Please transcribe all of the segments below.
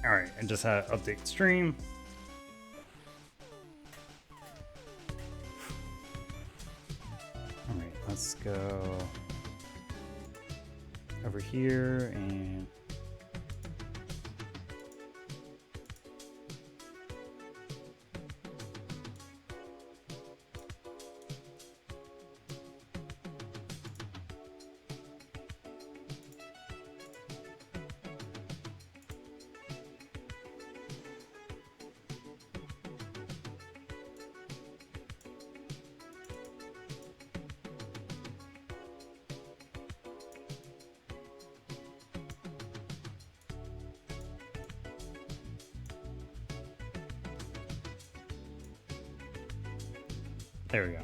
Alright, I just had to update stream. Alright, let's go over here and there we go.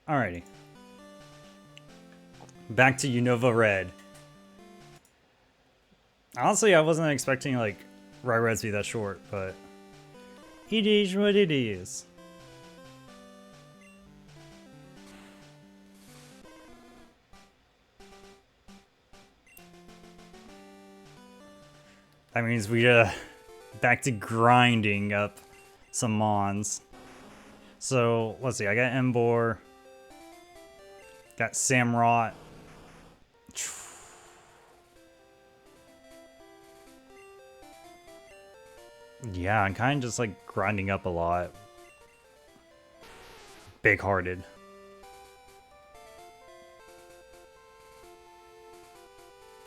Alrighty. Back to Unova Red. Honestly, I wasn't expecting like Reds to be that short, but it is what it is. That means we back to grinding up some mons. So let's see, I got Embor, got Samrot. Yeah, I'm kind of just like grinding up a lot. Big-hearted.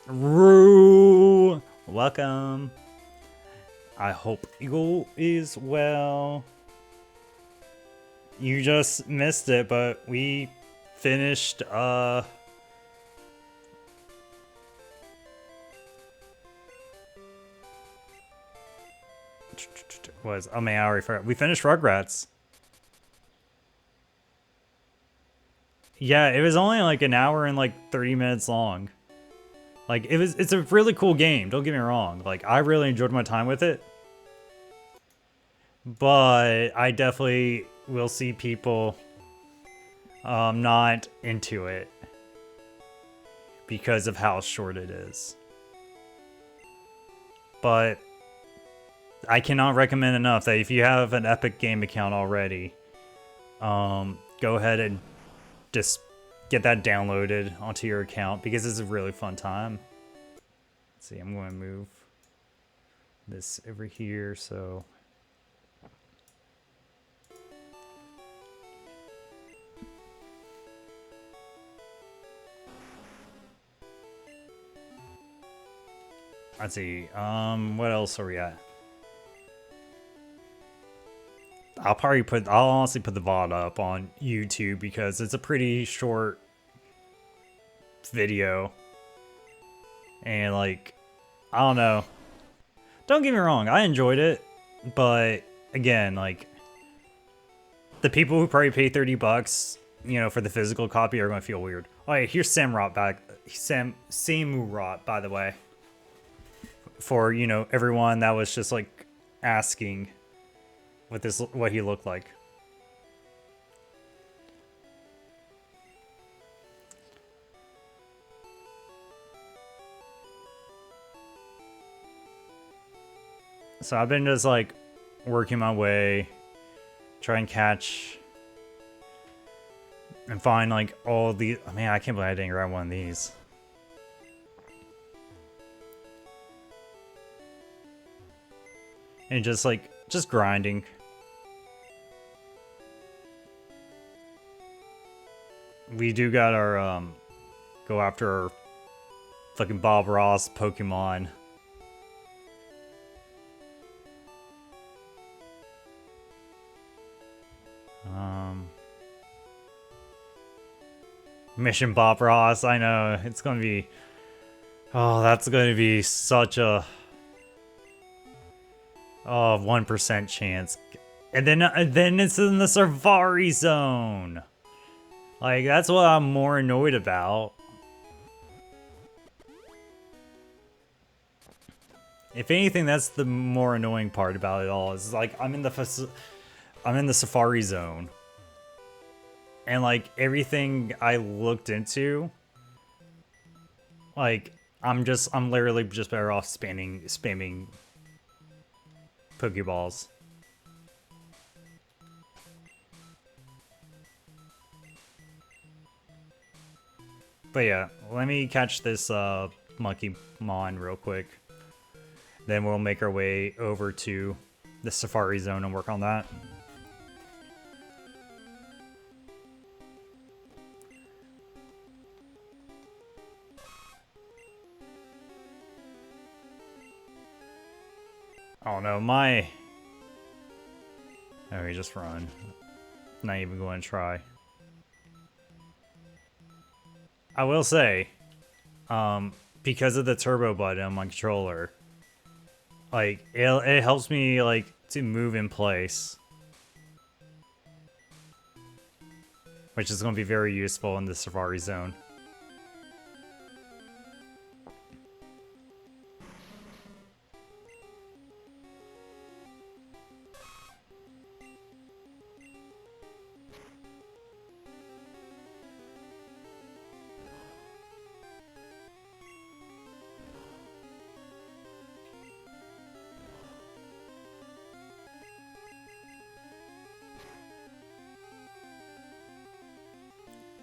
Roo! Welcome. I hope Eagle is well. You just missed it, but we finished, oh man, I already forgot. We finished Rugrats. Yeah, it was only like an hour and like 30 minutes long. Like it's a really cool game, don't get me wrong. Like I really enjoyed my time with it. But I definitely will see people not into it because of how short it is. But I cannot recommend enough that if you have an Epic Game account already, go ahead and just get that downloaded onto your account because it's a really fun time. Let's see, I'm going to move this over here so... Let's see, what else are we at? I'll honestly put the VOD up on YouTube because it's a pretty short video. And like, I don't know. Don't get me wrong, I enjoyed it. But again, like, the people who probably pay $30, you know, for the physical copy are going to feel weird. Oh yeah, here's Samurot back. Samurot, by the way. For, you know, everyone that was just like asking what he looked like. So I've been just like working my way, try and catch and find like all the, oh, man, I can't believe I didn't grab one of these. And just like, just grinding. We do got our, go after our fucking Bob Ross Pokemon. Mission Bob Ross, I know, it's gonna be, oh, that's gonna be such a, oh, 1% chance. And then it's in the Safari Zone. Like, that's what I'm more annoyed about. If anything, that's the more annoying part about it all. Is like I'm in the safari zone, and like everything I looked into, like I'm literally just better off spamming Pokeballs. But yeah, let me catch this Monkey Mon real quick. Then we'll make our way over to the Safari Zone and work on that. Oh no, my... Oh, we just run. Not even going to try. I will say, because of the turbo button on my controller, like, it helps me, like, to move in place. Which is going to be very useful in the Safari Zone.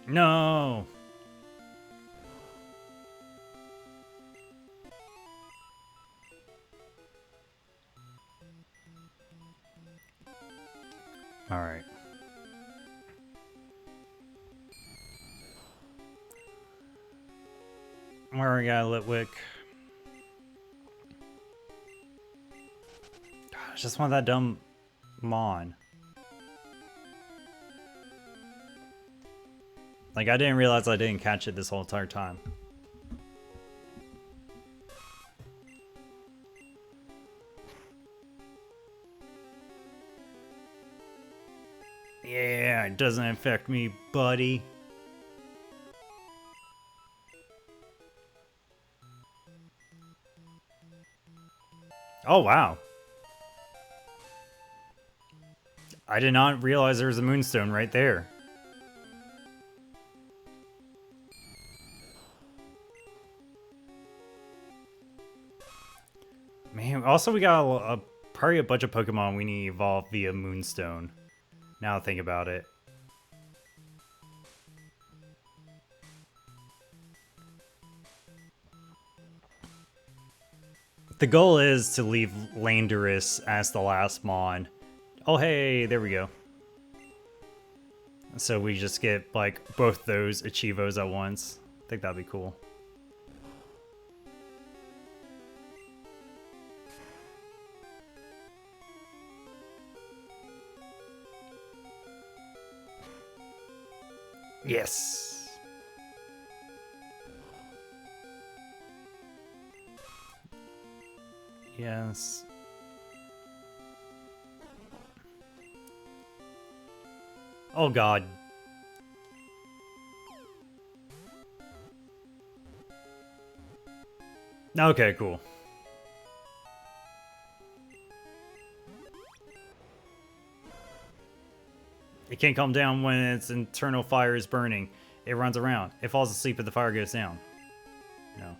No! Alright. Where we got Litwick? God, I just want that dumb Mon. Like, I didn't realize I didn't catch it this whole entire time. Yeah, it doesn't affect me, buddy. Oh, wow. I did not realize there was a moonstone right there. Man, also we got probably a bunch of Pokemon we need to evolve via Moonstone. Now I think about it. The goal is to leave Landorus as the last Mon. Oh hey, there we go. So we just get like both those Achievos at once. I think that'd be cool. Yes. Yes. Oh god. Okay, cool. It can't calm down when its internal fire is burning. It runs around. It falls asleep if the fire goes down. No.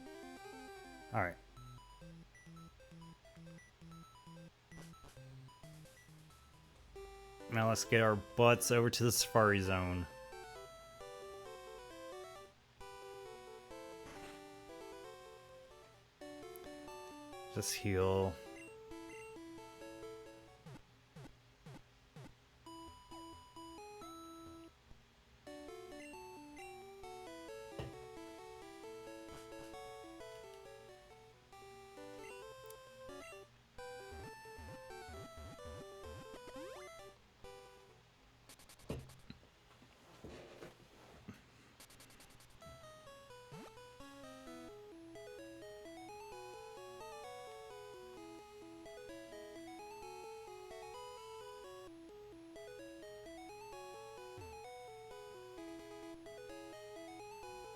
Alright. Now let's get our butts over to the Safari Zone. Just heal.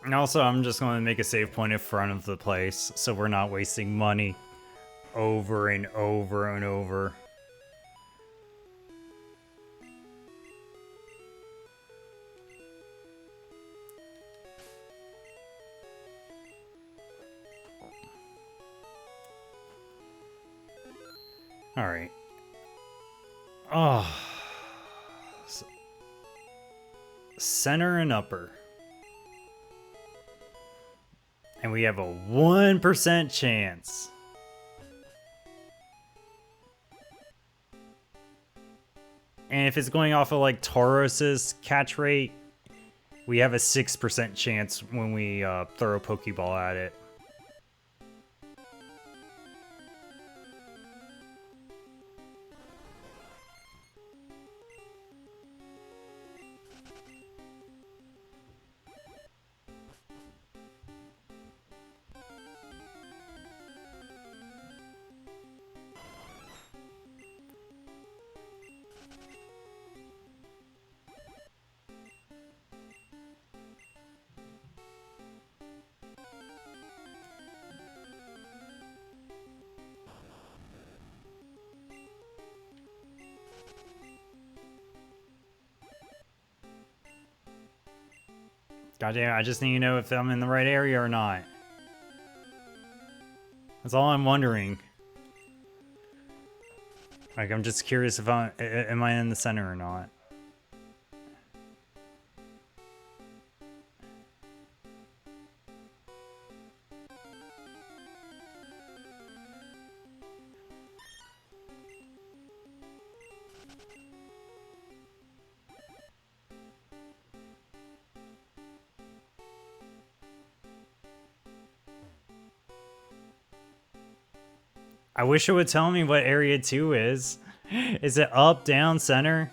And also, I'm just going to make a save point in front of the place, so we're not wasting money. over and over and over. All right. Oh. Center and upper. And we have a 1% chance. And if it's going off of like Tauros's catch rate, we have a 6% chance when we throw a Pokeball at it. Goddamn, I just need to know if I'm in the right area or not. That's all I'm wondering. Like, I'm just curious if am I in the center or not. I wish it would tell me what area 2 is. Is it up, down, center?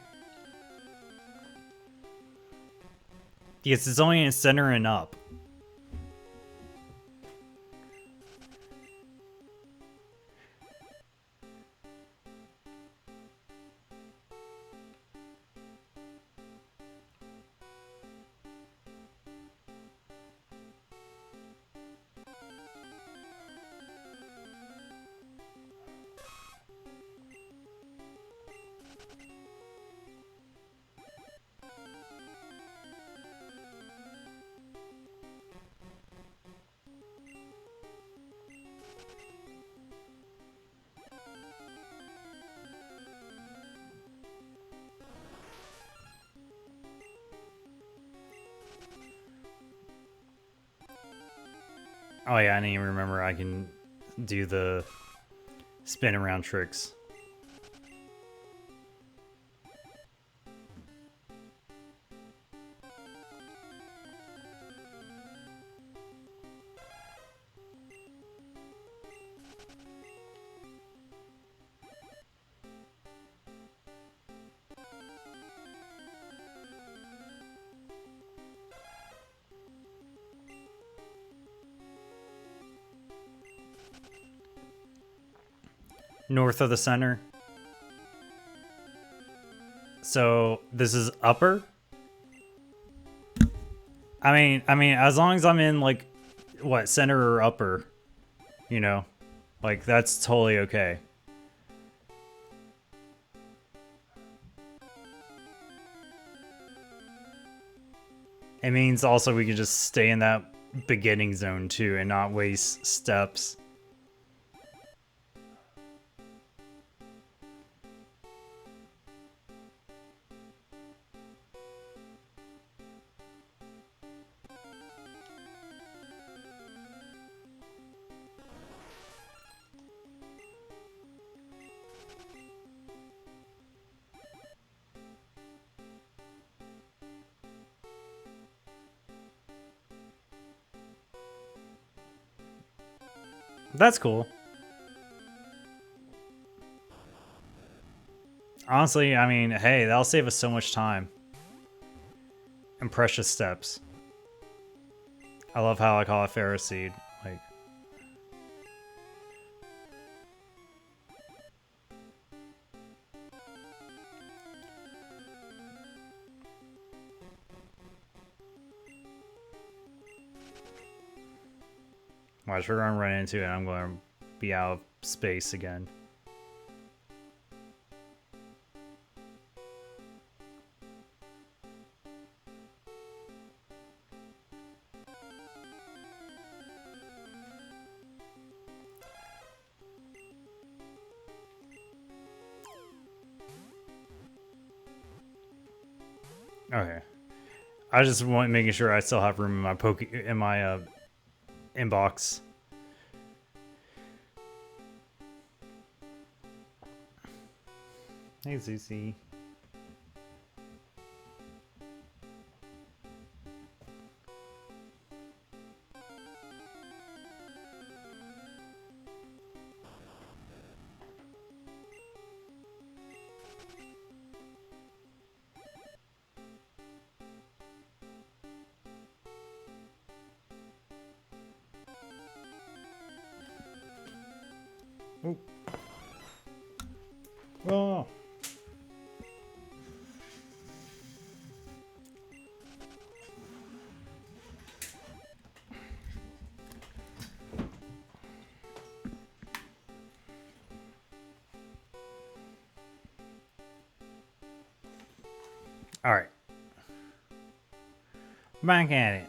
Yes, it's only in center and up. Oh yeah, I didn't even remember I can do the spin around tricks. North of the center. So this is upper. I mean, as long as I'm in like, what, center or upper, you know, like that's totally okay. It means also we can just stay in that beginning zone too and not waste steps. That's cool. Honestly, I mean, hey, that'll save us so much time. And precious steps. I love how I call it Pharaoh Seed. Like, watch, we're gonna run into it and I'm gonna be out of space again. Okay. I just want making sure I still have room in my inbox. Hey, Zuzi. Oh. Oh. All right. Back at it.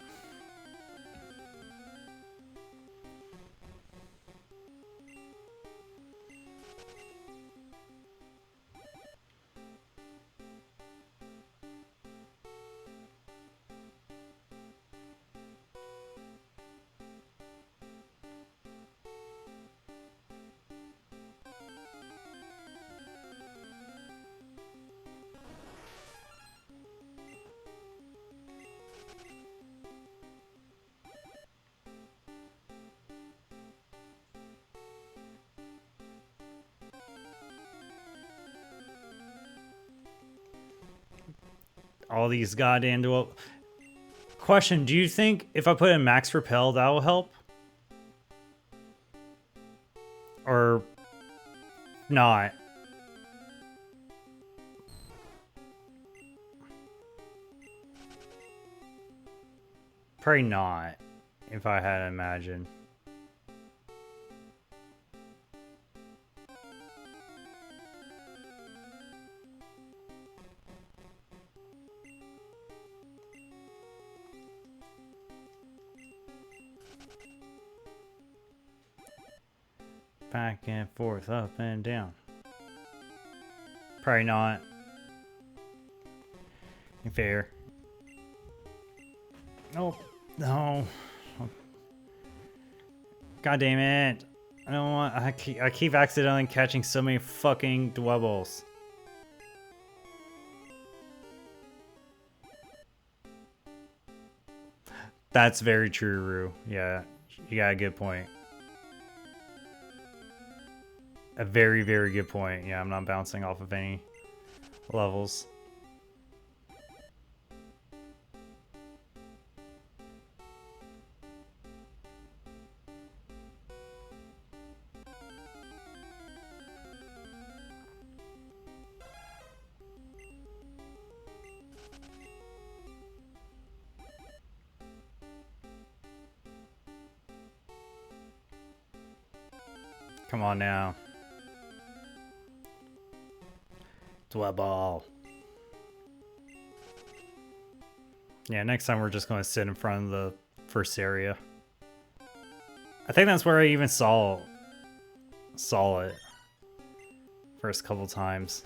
All these goddamn duel. Question: do you think if I put in max repel that will help, or not? Probably not. If I had to imagine. Back and forth, up and down. Probably not. Fair. Oh, no. God damn it. I don't want. I keep accidentally catching so many fucking dwebbles. That's very true, Rue. Yeah, you got a good point. A very, very good point. Yeah, I'm not bouncing off of any levels. Come on now. Dwebble. Yeah, next time we're just going to sit in front of the first area. I think that's where I even saw it first couple times.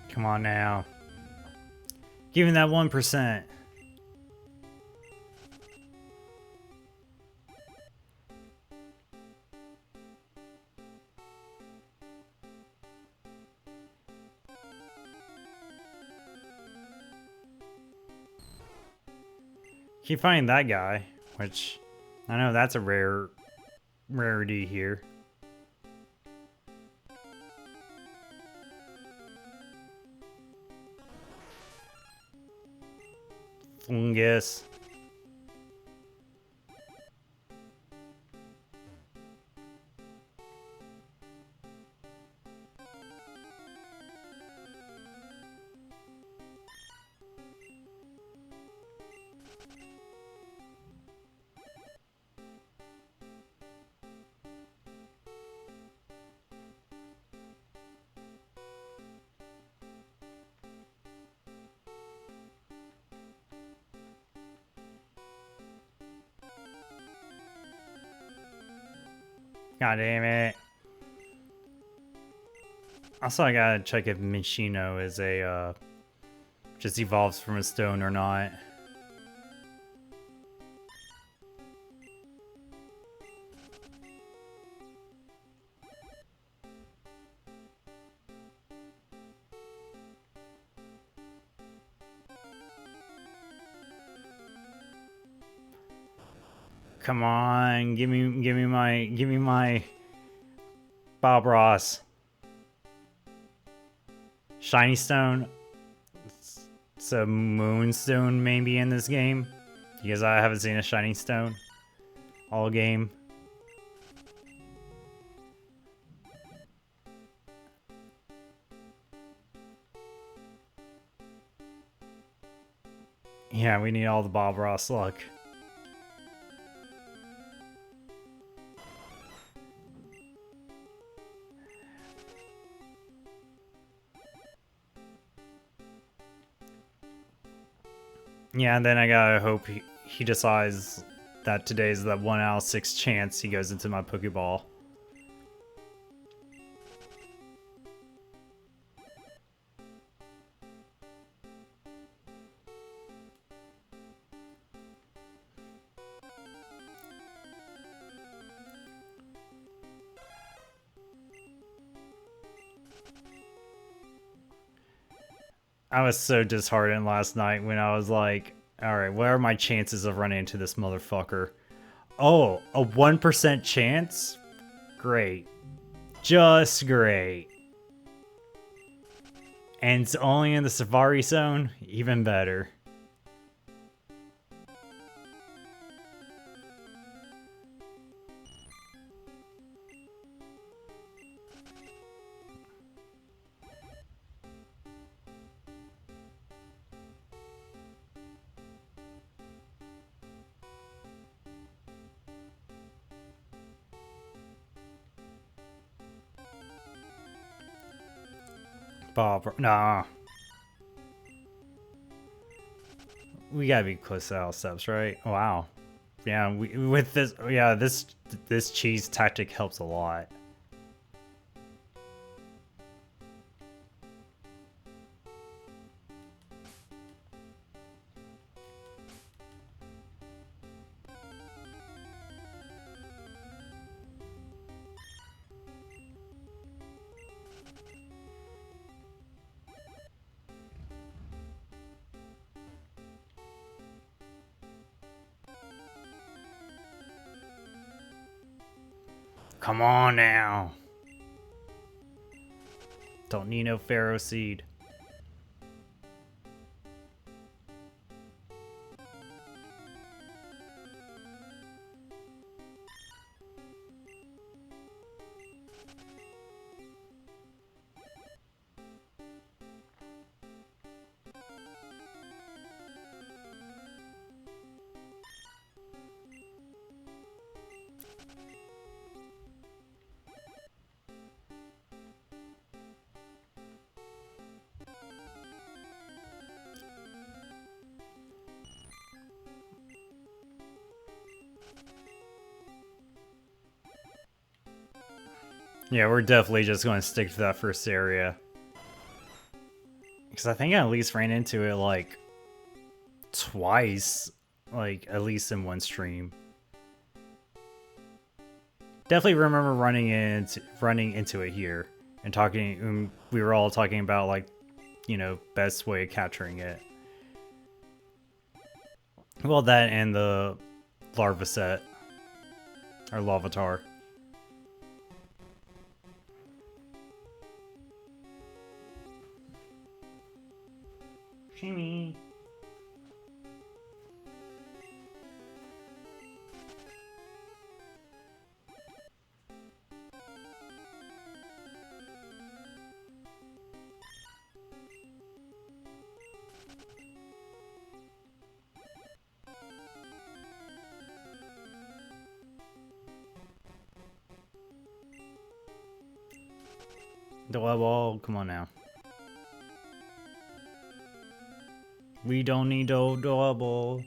Come on now. Give me that 1%. Keep finding that guy, which I know that's a rarity here. Fungus. God damn it. Also, I gotta check if Michino is a, just evolves from a stone or not. Come on, give me my Bob Ross. Shiny Stone. It's a Moonstone maybe in this game. Because I haven't seen a Shiny Stone all game. Yeah, we need all the Bob Ross luck. Yeah, and then I gotta hope he decides that today's that 1 out of 6 chance he goes into my Pokeball. I was so disheartened last night when I was like, alright, what are my chances of running into this motherfucker? Oh, a 1% chance? Great. Just great. And it's only in the Safari Zone? Even better. Bob, nah. We gotta be close to all steps, right? Wow. Yeah, with this, yeah, this cheese tactic helps a lot. Come on now. Don't need no Pharaoh Seed. Yeah, we're definitely just going to stick to that first area. Because I think I at least ran into it, like, twice. Like, at least in one stream. Definitely remember running into it here. And talking, we were all talking about, like, you know, best way of capturing it. Well, that and the larva set. Or Lavatar. Shimmy. Double, come on now. We don't need no double.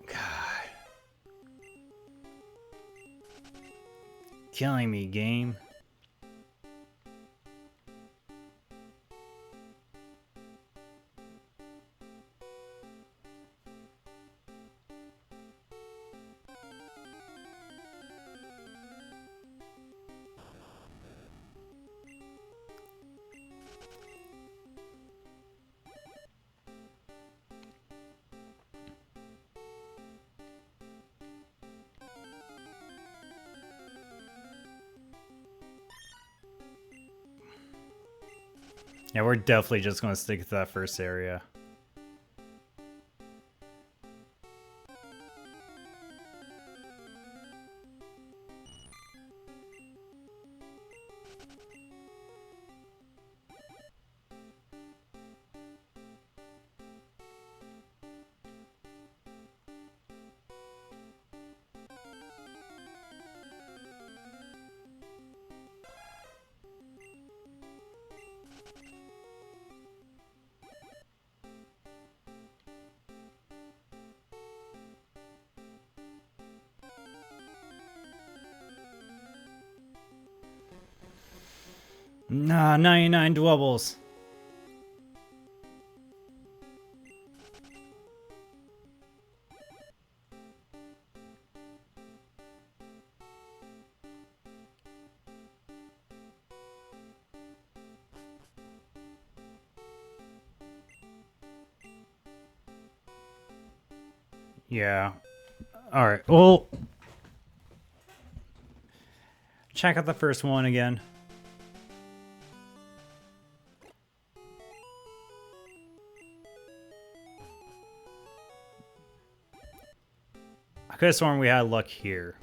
God. Killing me, game. Yeah, we're definitely just gonna stick to that first area. Nah, 99 doubles. Yeah. Alright, well... check out the first one again. I could have sworn we had luck here.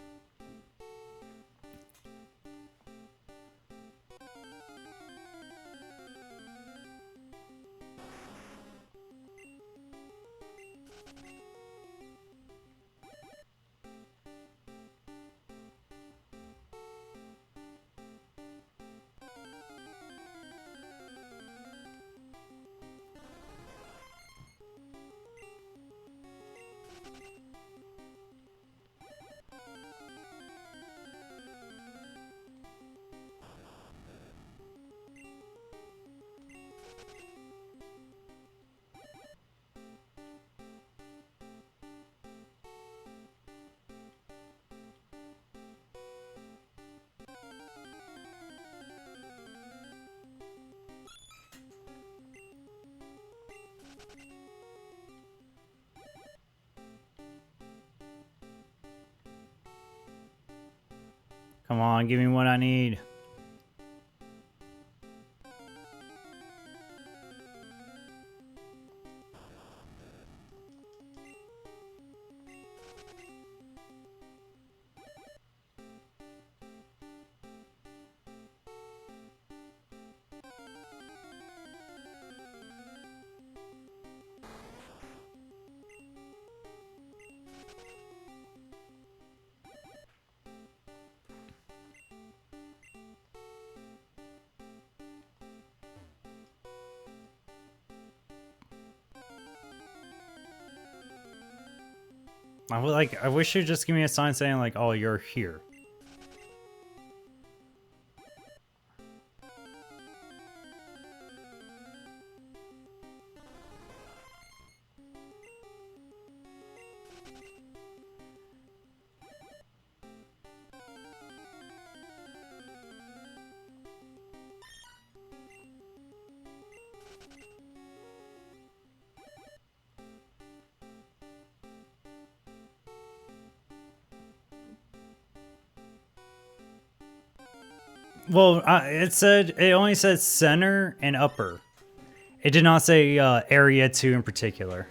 Come on, give me what I need. I wish you'd just give me a sign saying like, oh, you're here. Well, it only said center and upper. It did not say area 2 in particular.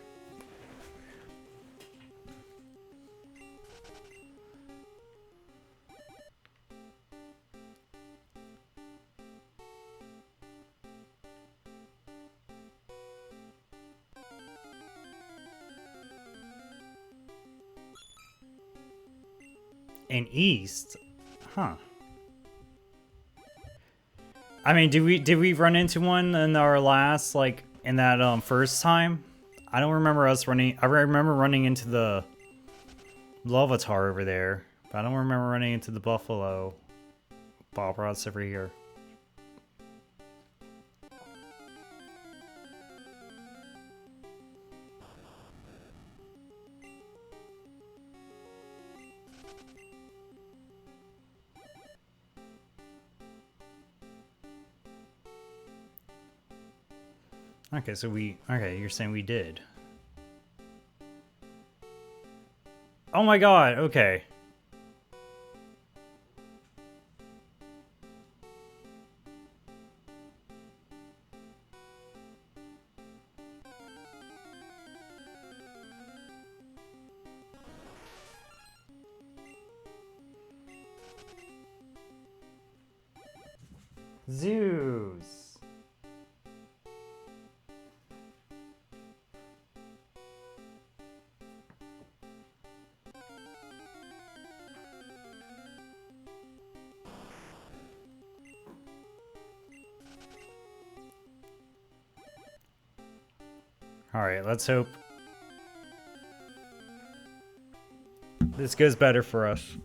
And east? Huh. I mean, did we run into one in our last, like, in that first time? I don't remember us running. I remember running into the Lavatar over there, but I don't remember running into the Buffalo Bob Ross over here. Okay, so okay, you're saying we did. Oh my god, okay. Zeus. Alright, let's hope this goes better for us.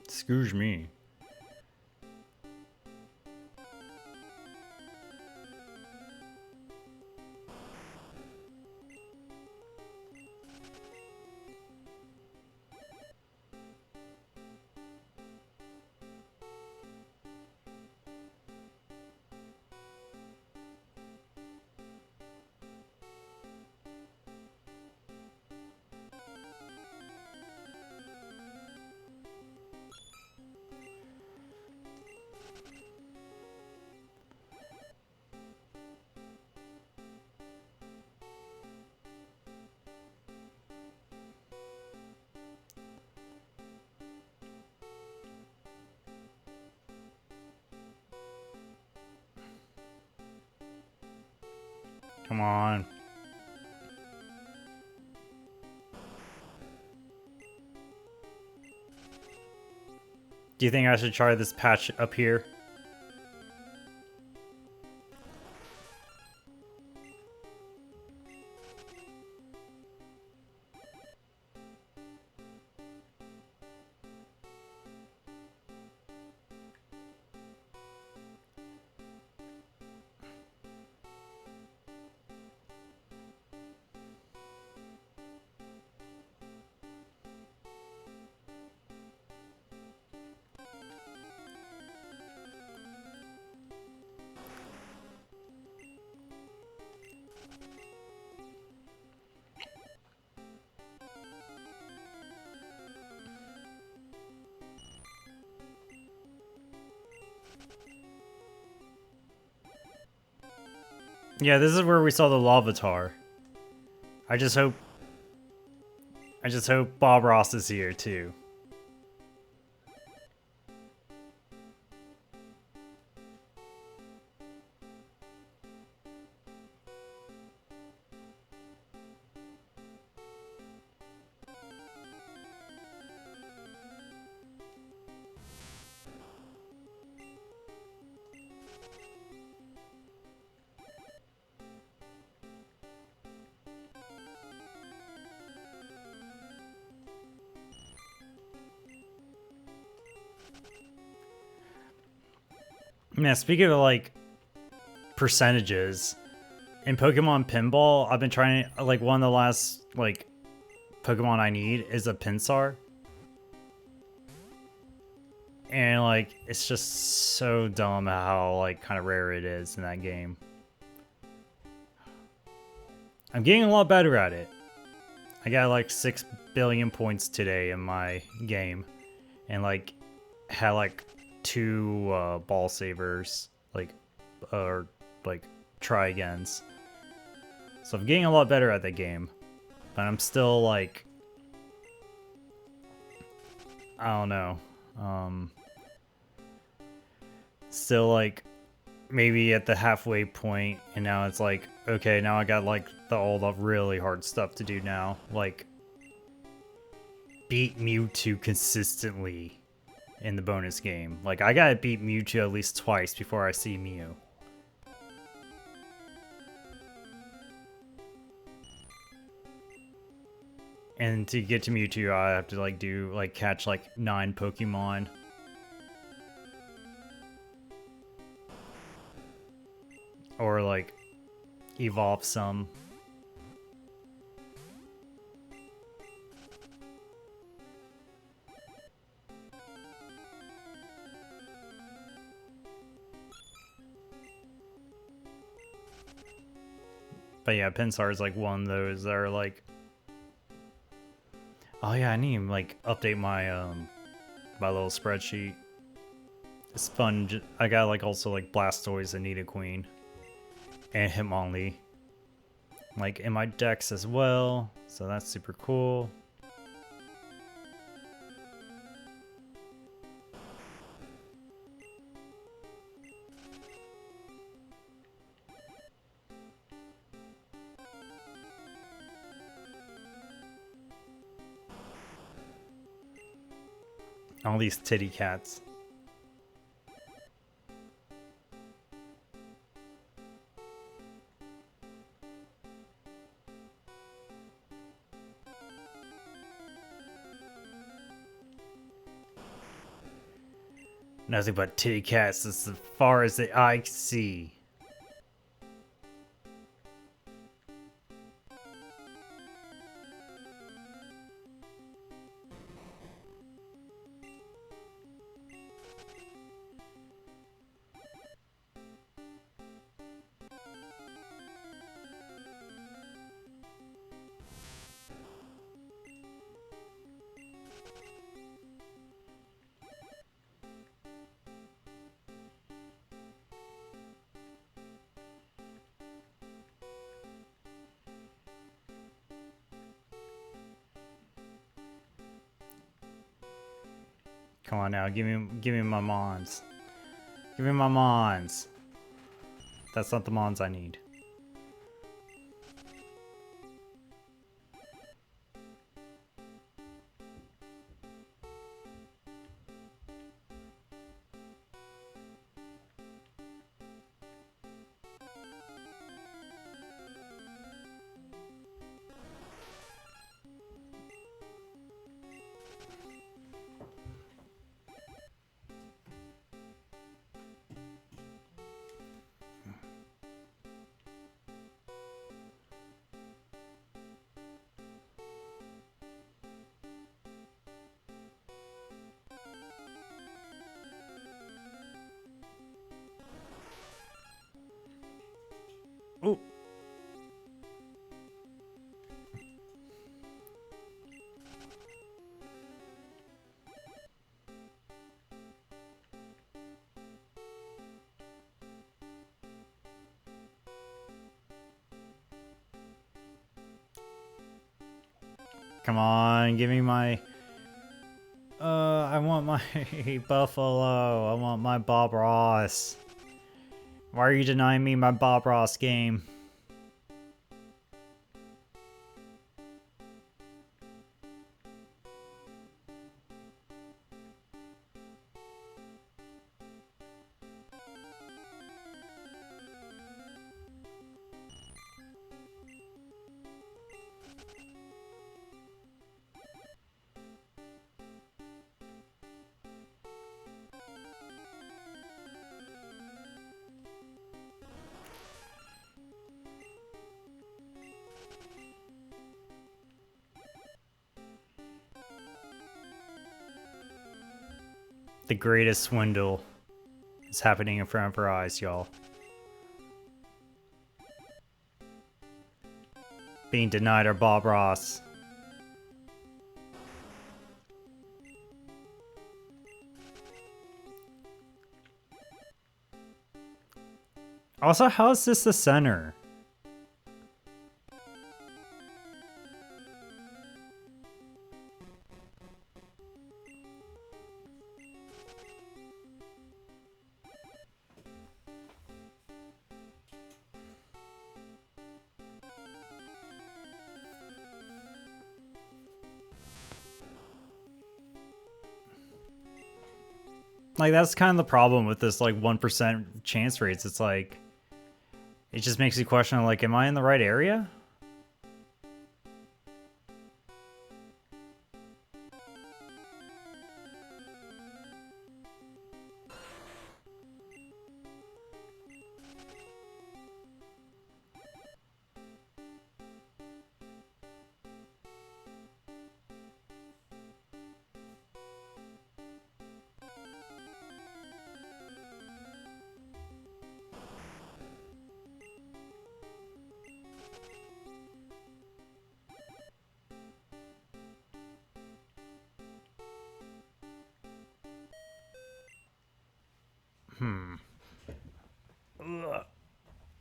Excuse me. Come on. Do you think I should try this patch up here? Yeah, this is where we saw the Lavatar. I just hope Bob Ross is here too. Man, speaking of like percentages in Pokemon Pinball, I've been trying like one of the last like Pokemon I need is a Pinsar. And like it's just so dumb how like kind of rare it is in that game. I'm getting a lot better at it. I got like 6 billion points today in my game. And like had like 2 ball savers, like or like try agains. So I'm getting a lot better at the game. But I'm still like I don't know. Still like maybe at the halfway point, and now it's like, okay, now I got like all the really hard stuff to do now. Like beat Mewtwo consistently in the bonus game. Like I gotta beat Mewtwo at least twice before I see Mew. And to get to Mewtwo, I have to like do like catch like 9 Pokemon. Or like evolve some. But yeah, Pinsar is like one of those that are like, oh yeah, I need to like update my my little spreadsheet. It's fun. I got like also like Blastoise and Nidoqueen and Hitmonlee like in my decks as well, so that's super cool. All these titty cats. Nothing but titty cats as far as the eye can see. Come on now, give me my Mons. Give me my Mons. That's not the Mons I need. Oh. Come on, give me my... I want my Buffalo. I want my Bob Ross. Why are you denying me my Bob Ross game? The greatest swindle is happening in front of our eyes, y'all. Being denied our Bob Ross. Also, how is this the center? Like, that's kind of the problem with this, like, 1% chance rates. It's like, it just makes you question, like, am I in the right area?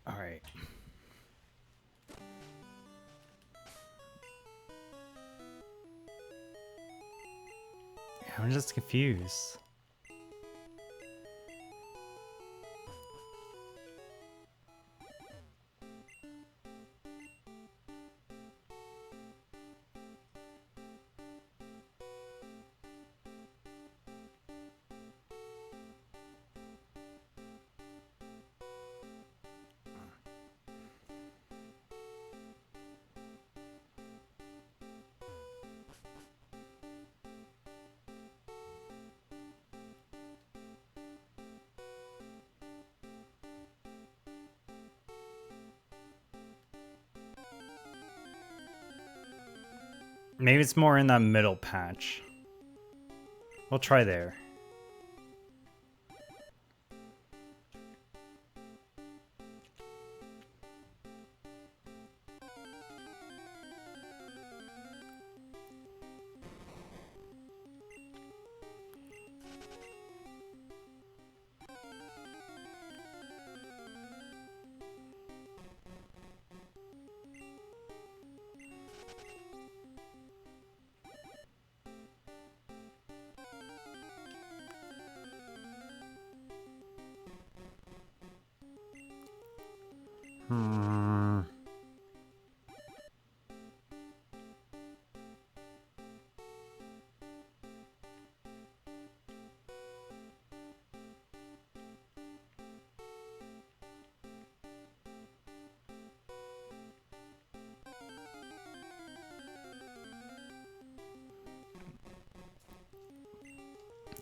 All right. I'm just confused. Maybe it's more in that middle patch. We'll try there.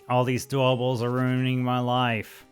All these doables are ruining my life.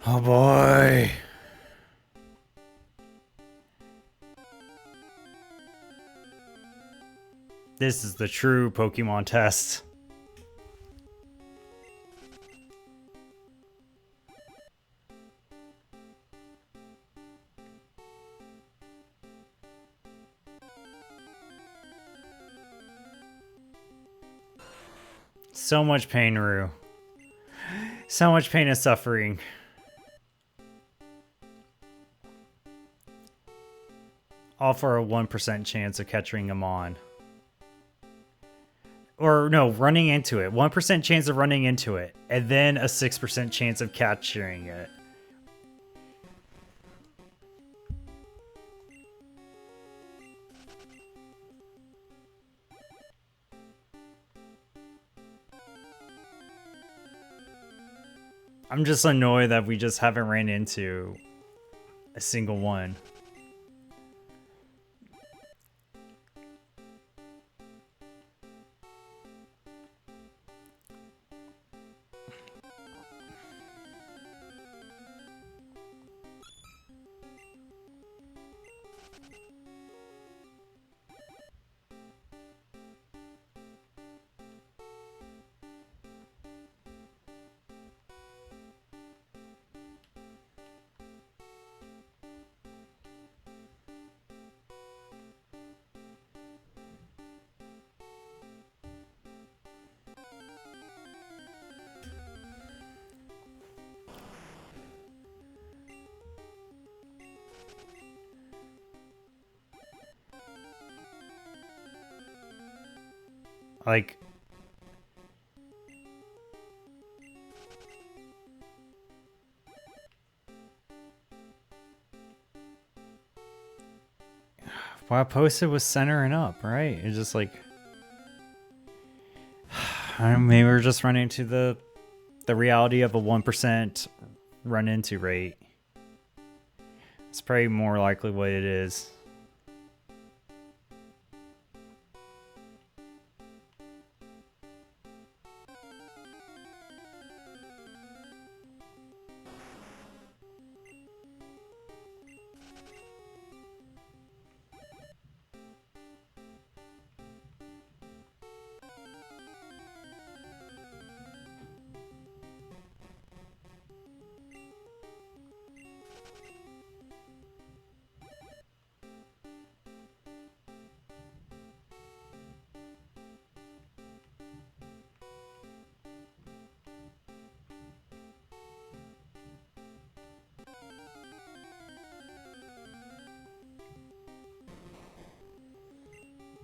Oh boy. This is the true Pokemon test. So much pain, Rue. So much pain and suffering. All for a 1% chance of catching him on. or no, running into it. 1% chance of running into it, and then a 6% chance of capturing it. I'm just annoyed that we just haven't ran into a single one. Like, well, I posted was centering up, right? It's just like, maybe we're just running into the reality of a 1% run into rate. It's probably more likely what it is.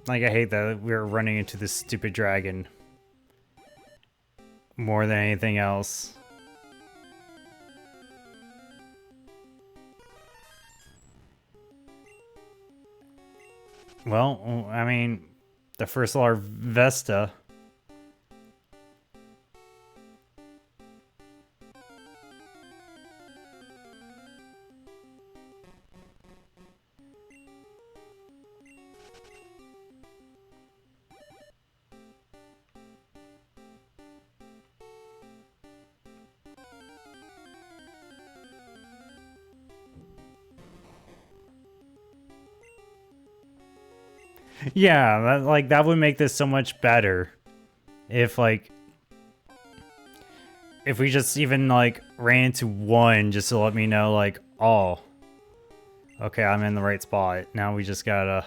Like, I hate that we're running into this stupid dragon more than anything else. Well, I mean, the first Larvesta. Yeah, that would make this so much better if, like, if we just even, like, ran into one just to let me know, like, oh, okay, I'm in the right spot. Now we just gotta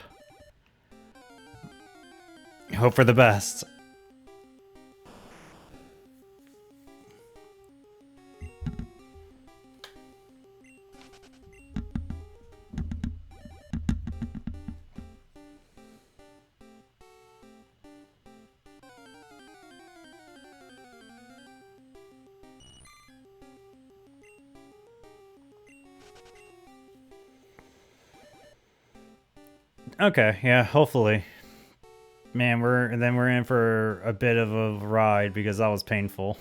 hope for the best. Okay, yeah, hopefully. Man, we're in for a bit of a ride because that was painful.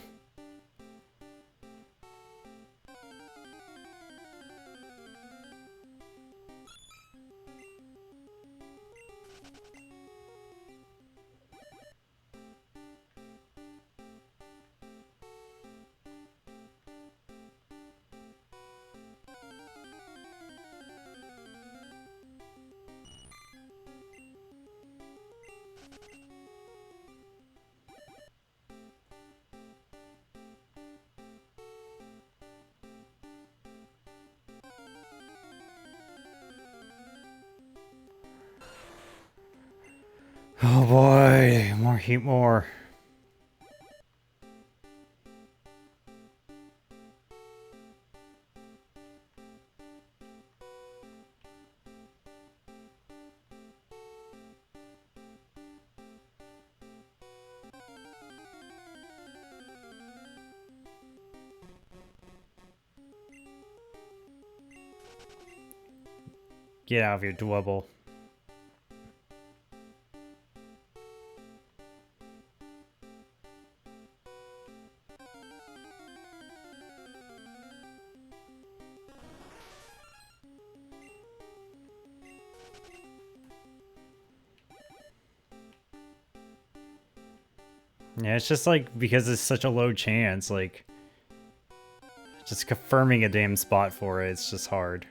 Oh boy, more heat, more. Get out of here, Dwebble. Yeah, it's just like, because it's such a low chance, like, just confirming a damn spot for it, it's just hard.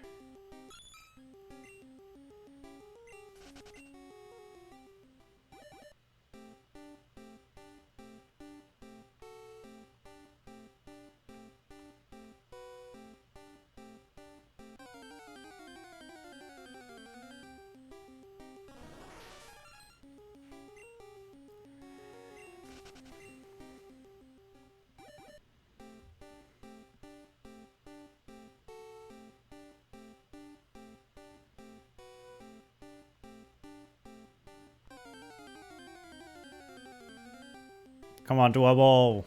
Come on, Dwebble.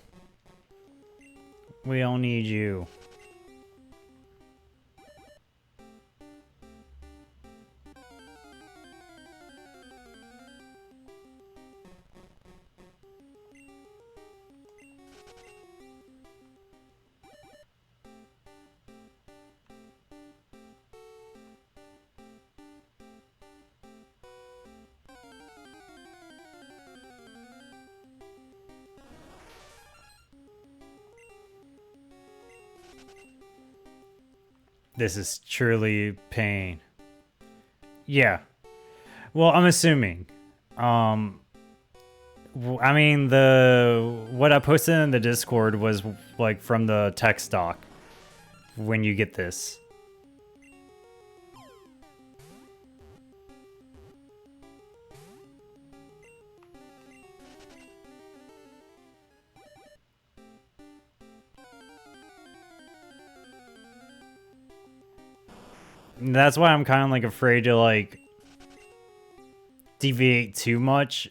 We don't need you. This is truly pain. Yeah. Well, I'm assuming. I mean, what I posted in the Discord was like from the text doc when you get this. That's why I'm kind of like afraid to like deviate too much.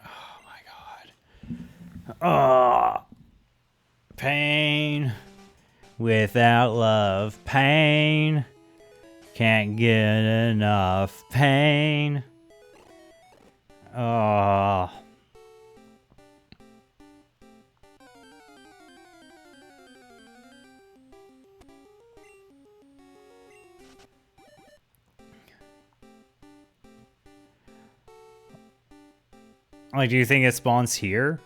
Oh my god. Oh, pain without love. Pain. Can't get enough pain. Oh. Like, do you think it spawns here?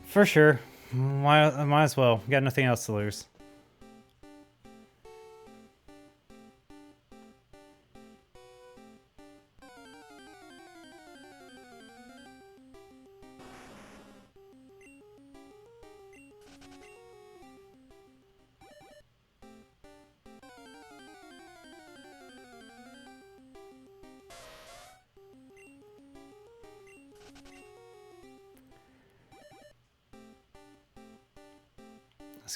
For sure. Might as well. Got nothing else to lose.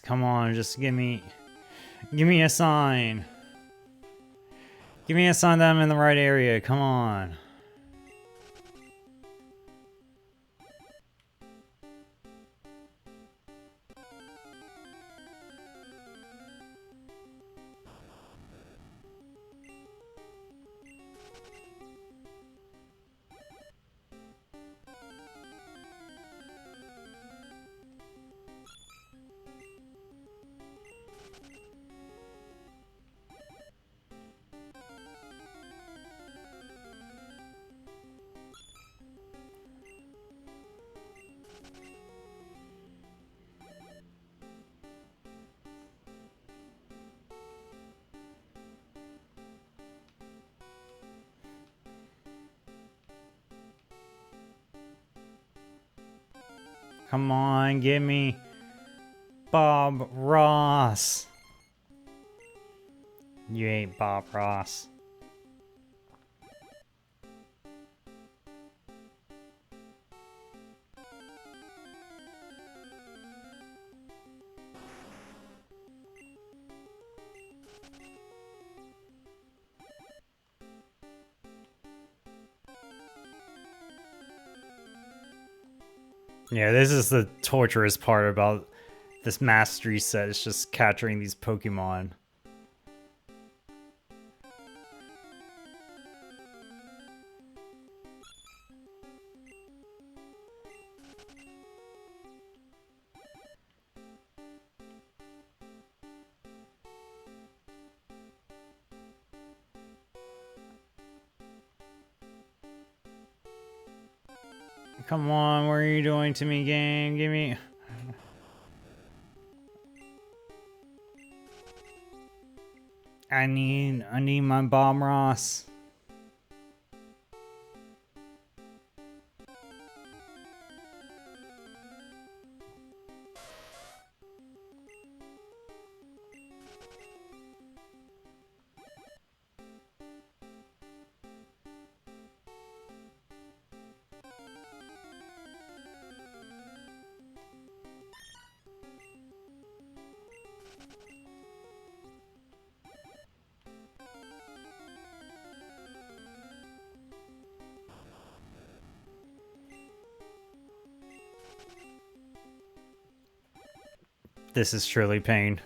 Come on, just give me a sign. Give me a sign that I'm in the right area. Come on. Come on, give me Bob Ross. You ain't Bob Ross. Yeah, this is the torturous part about this mastery set. It's just capturing these Pokemon. Come on, what are you doing to me, game? Give me... I need my Bomb Ross. This is truly pain.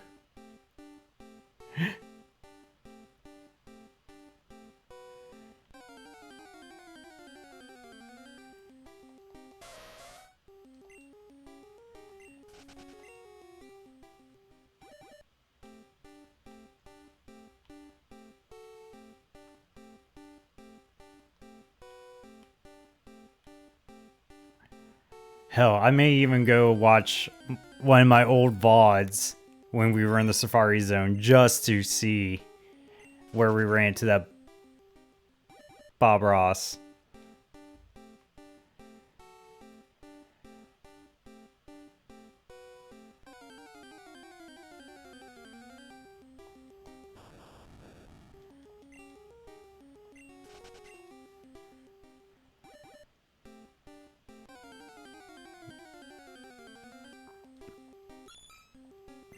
Hell, I may even go watch one of my old VODs when we were in the Safari Zone just to see where we ran into that Bob Ross.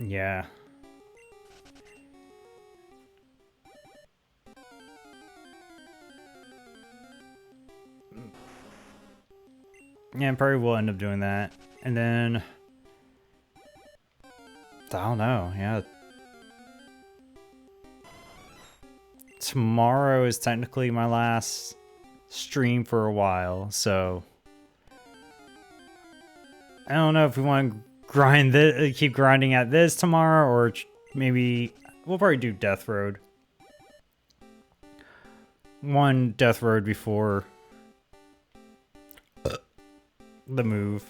Yeah. Yeah, probably will end up doing that. And then... I don't know, yeah. Tomorrow is technically my last stream for a while, so... I don't know if we want to grind this, keep grinding at this tomorrow, or maybe... We'll probably do Death Road. One Death Road before... the move.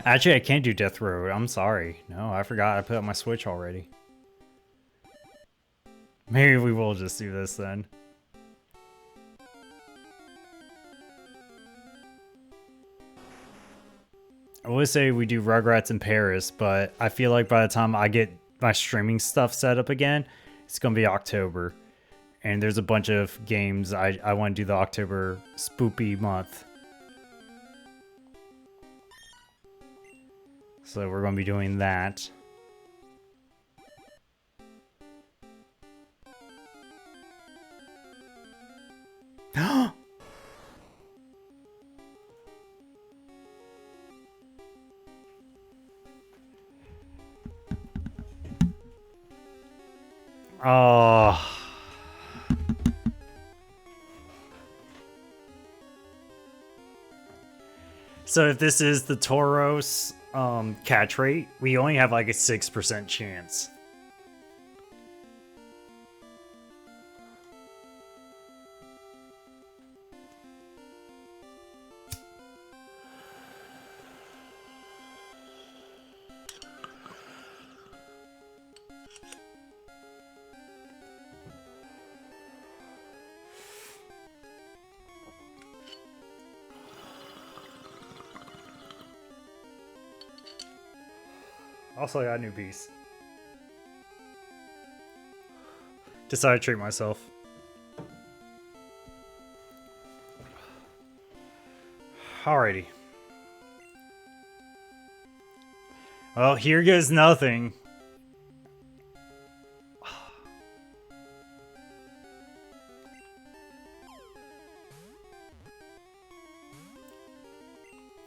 Actually, I can't do Death Road. I'm sorry. No, I forgot I put up my Switch already. Maybe we will just do this then. I would say we do Rugrats in Paris, but I feel like by the time I get my streaming stuff set up again, it's going to be October. And there's a bunch of games I want to do the October spoopy month. So we're going to be doing that. Oh. So if this is the Tauros catch rate, we only have like a 6% chance. Also, I got a new piece. Decided to treat myself. Alrighty. Well, here goes nothing.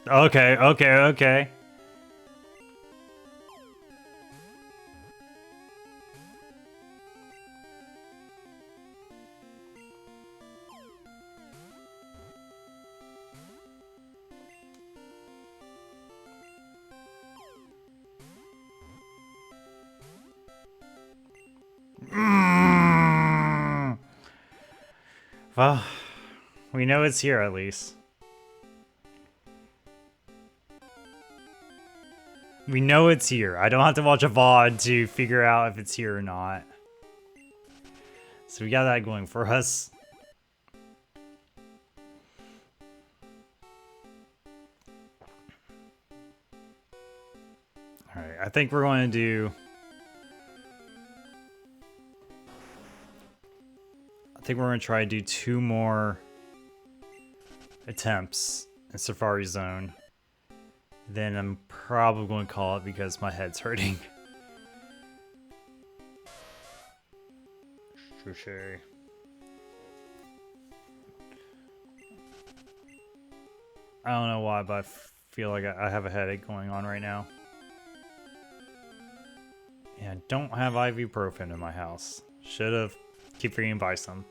Okay, okay, okay. Well, we know it's here at least. We know it's here. I don't have to watch a VOD to figure out if it's here or not. So we got that going for us. Alright, I think we're going to do... I think we're going to try to do 2 more attempts in Safari Zone. Then I'm probably going to call it because my head's hurting. Sure. I don't know why, but I feel like I have a headache going on right now. And I don't have ibuprofen in my house. Should have. Keep forgetting to buy some.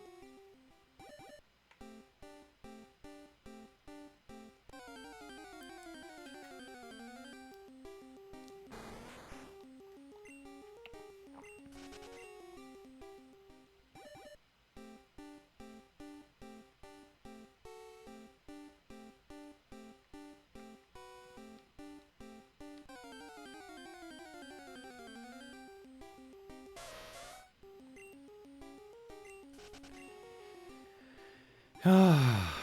Ah,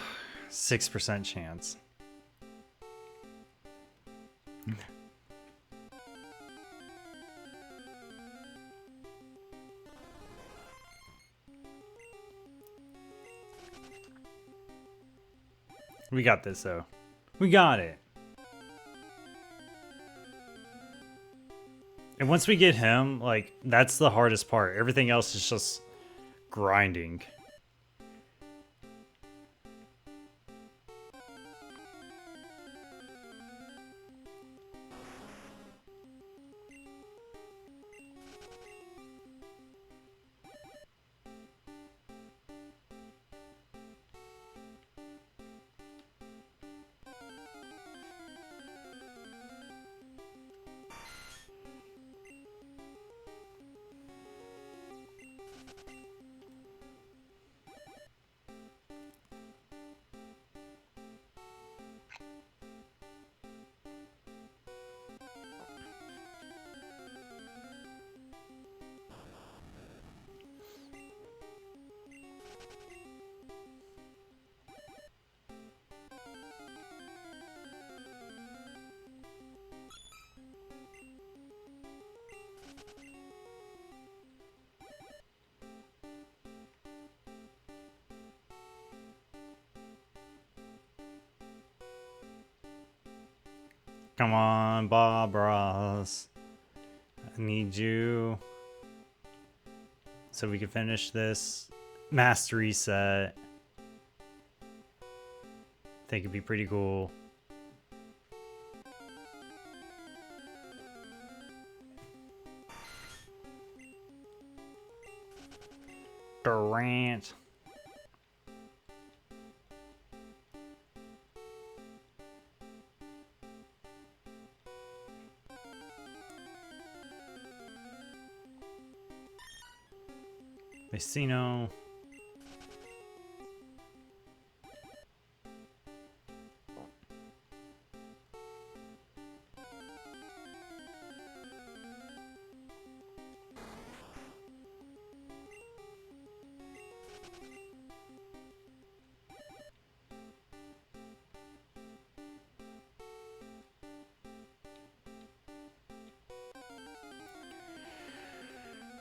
6% chance. We got this though. We got it. And once we get him, like, that's the hardest part. Everything else is just grinding. Come on, Bob Ross. I need you. So we can finish this mastery set. I think it'd be pretty cool. Durant. Vecino.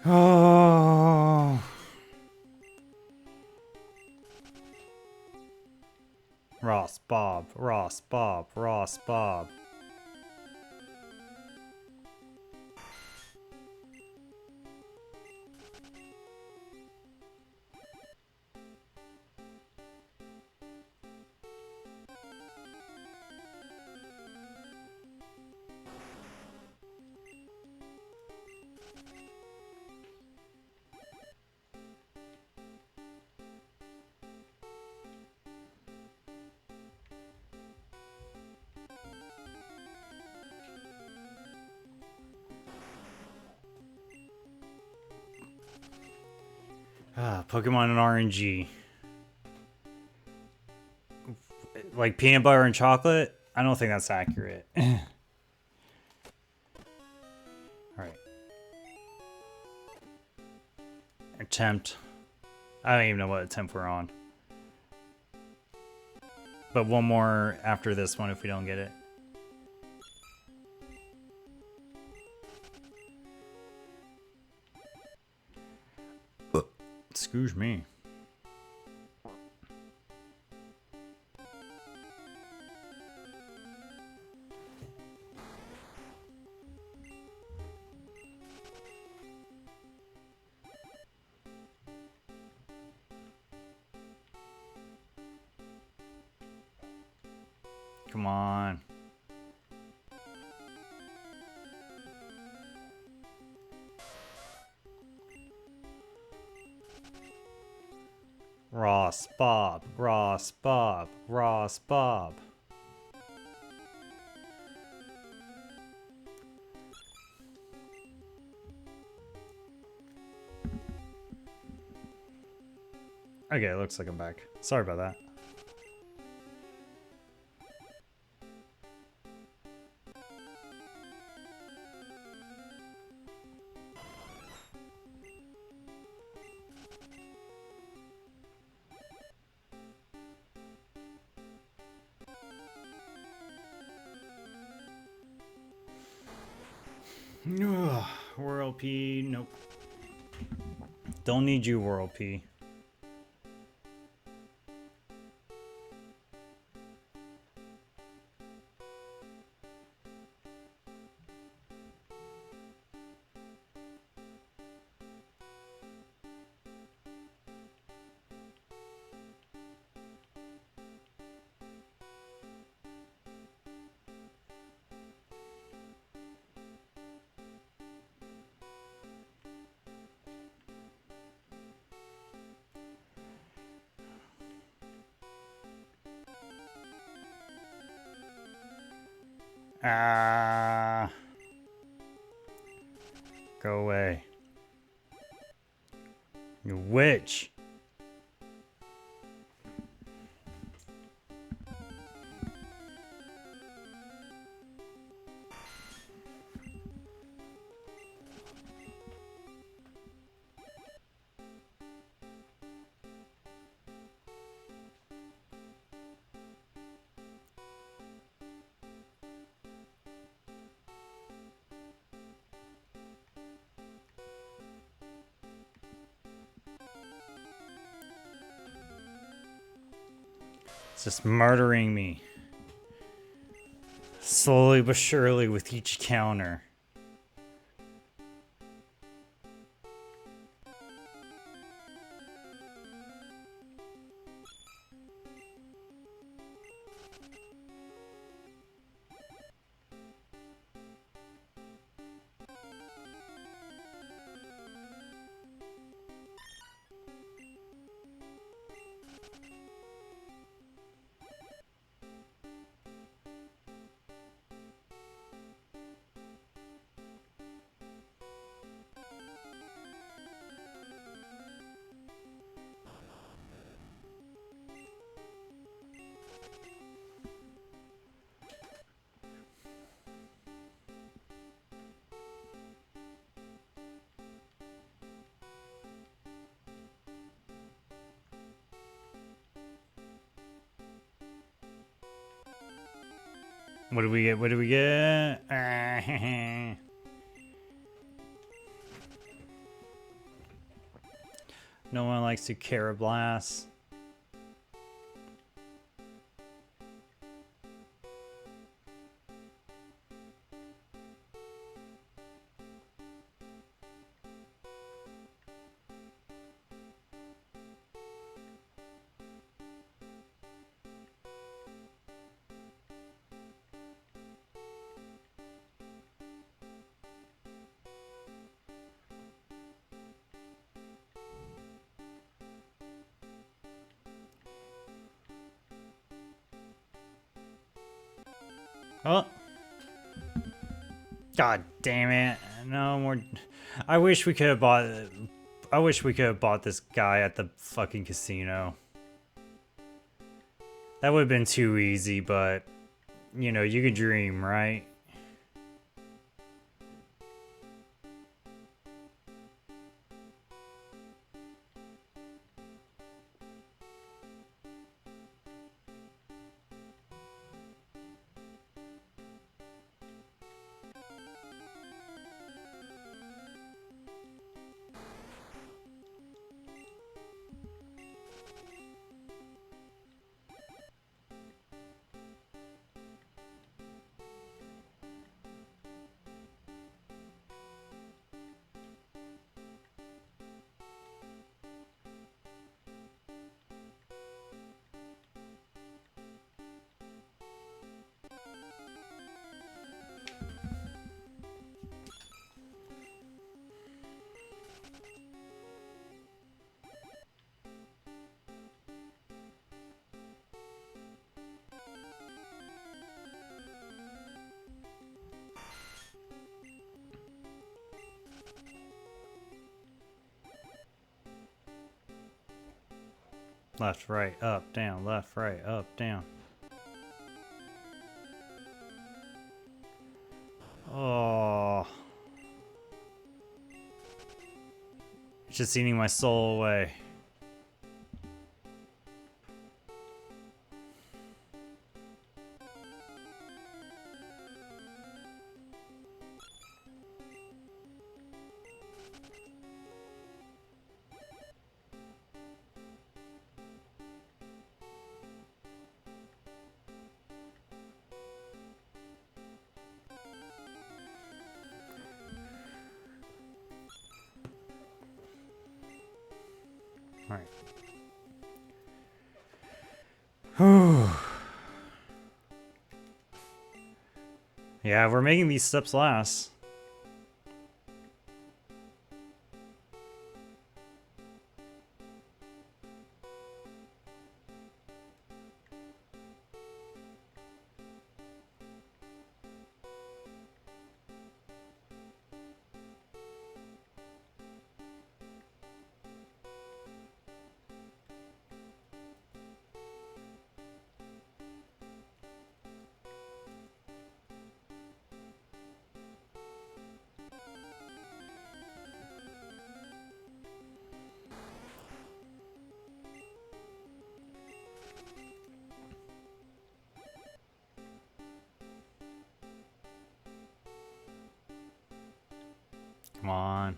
Oh. Ross, Bob, Ross, Bob, Ross, Bob. Pokemon and RNG. Like peanut butter and chocolate? I don't think that's accurate. Alright. Attempt. I don't even know what attempt we're on. But one more after this one if we don't get it. Excuse me. Come on. Ross, Bob, Ross, Bob, Ross, Bob. Okay, it looks like I'm back. Sorry about that. World P, nope. Don't need you, World P. Go away. You witch. It's just murdering me. Slowly but surely with each counter. What do we get? What do we get? No one likes to Carablast. Oh. God damn it. No more. I wish we could have bought. I wish we could have bought this guy at the fucking casino. That would have been too easy, but you know, you could dream, right? Left, right, up, down, left, right, up, down. Oh. It's just eating my soul away. Alright. Whew. Yeah, we're making these steps last. Come on.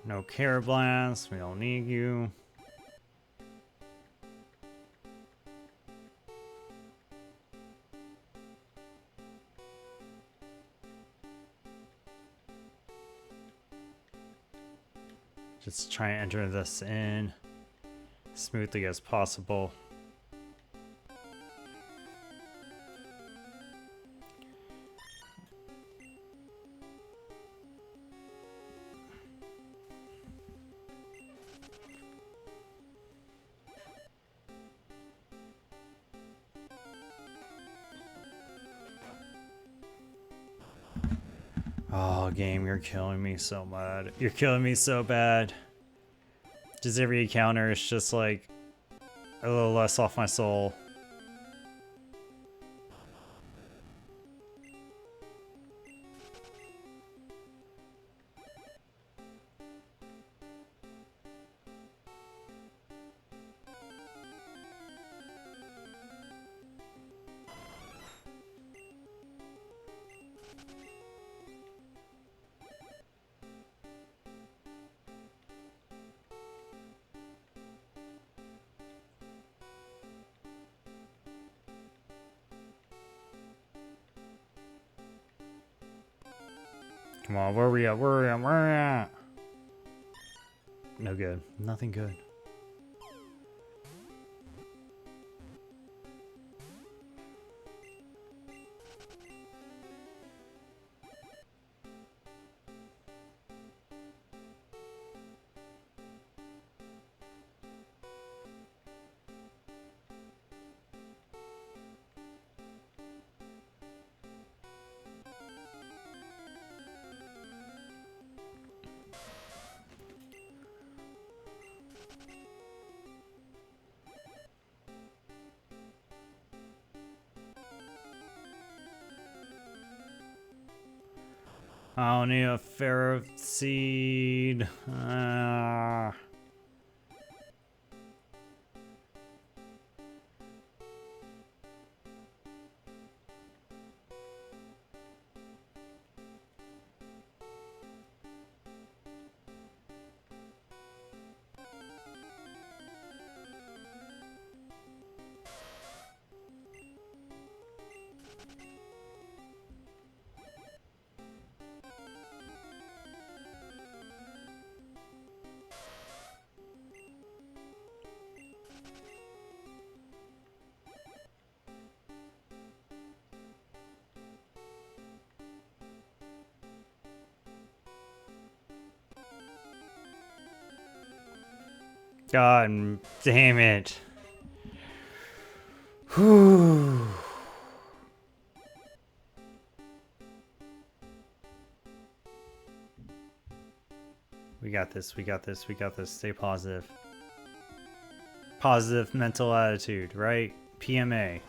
No Care Blast, we don't need you. Just try and enter this in smoothly as possible. Oh, game, you're killing me so bad. You're killing me so bad. Just every encounter is just like a little less off my soul. Come on, where we at? Where we at? Where we at? No good. Nothing good. I don't need a Pharaoh seed. God damn it. Whew. We got this, we got this, we got this. Stay positive. Positive mental attitude, right? PMA.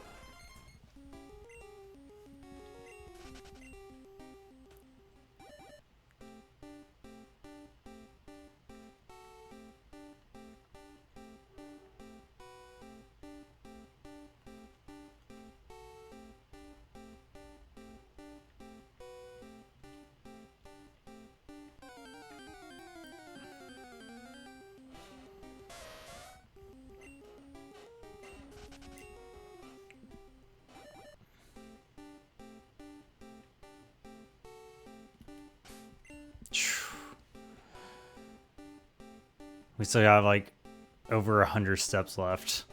We still got like over 100 steps left.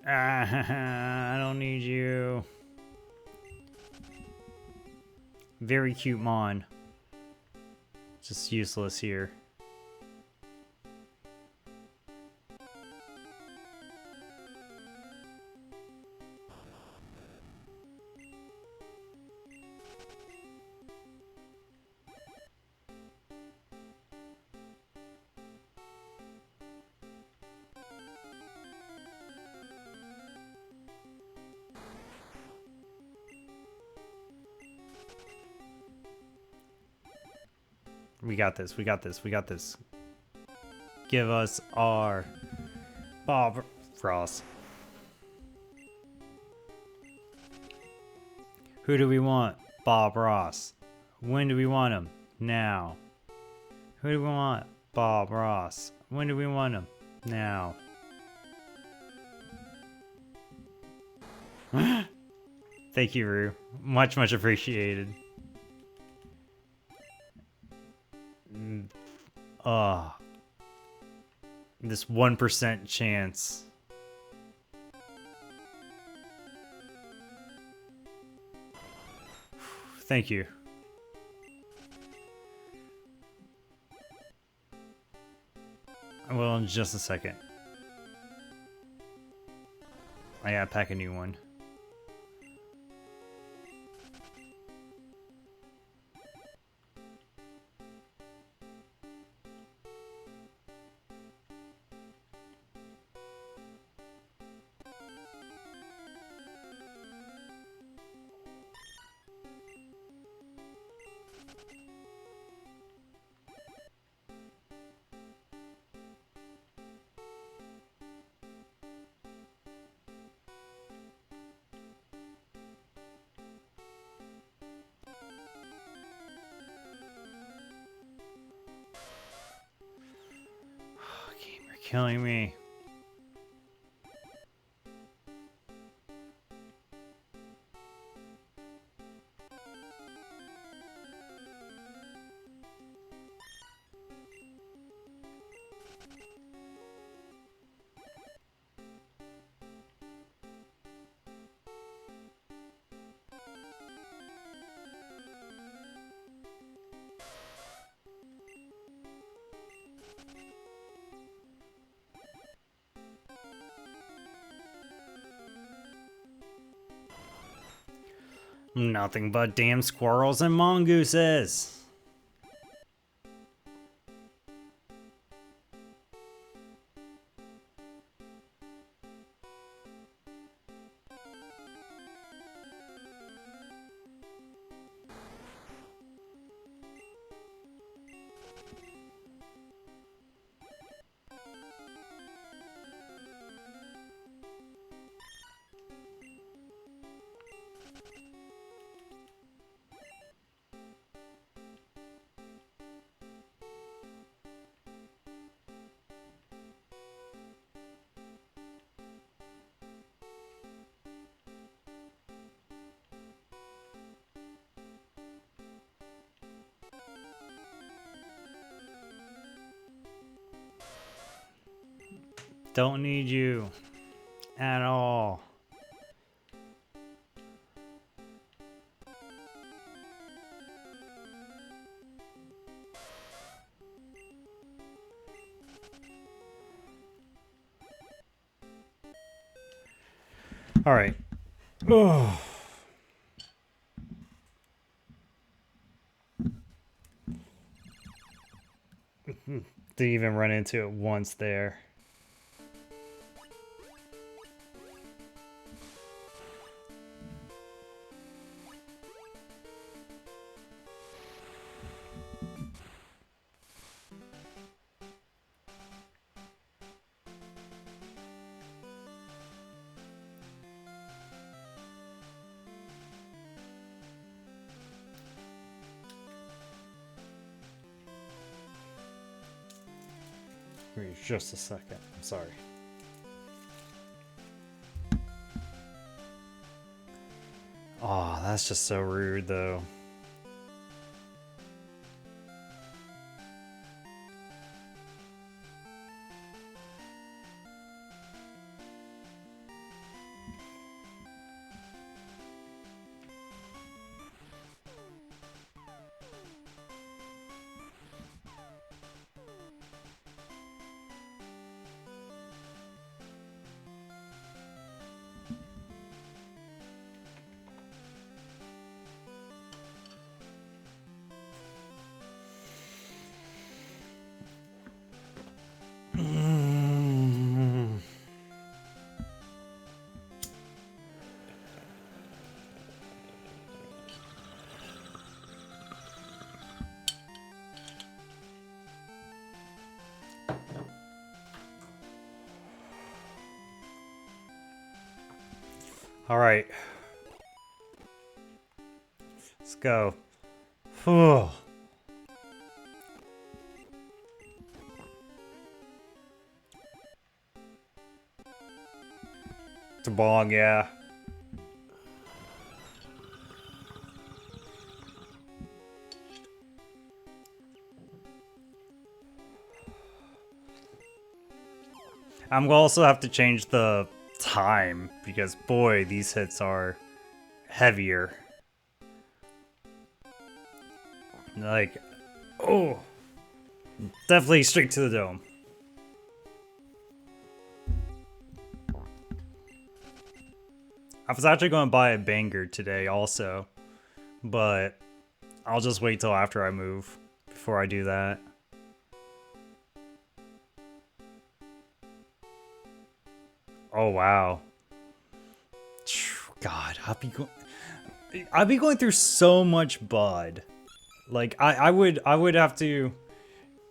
I don't need you. Very cute Mon. Just useless here. We got this, we got this, we got this. Give us our Bob Ross. Who do we want? Bob Ross. When do we want him? Now. Who do we want? Bob Ross. When do we want him? Now. Thank you, Rue. Much, much appreciated. This 1% chance. thank you. Well, in just a second. I gotta pack a new one. You're killing me. Nothing but damn squirrels and mongooses. Don't need you at all. All right. Oh. Didn't even run into it once there. Give me just a second. I'm sorry. Oh, that's just so rude, though. All right. Let's go. Whew. It's a bog, yeah. I'm gonna also have to change the time because boy, these hits are heavier. Like, oh, definitely straight to the dome. I was actually going to buy a banger today also, but I'll just wait till after I move before I do that. Oh wow. God, I'd be going through so much bud. Like I would have to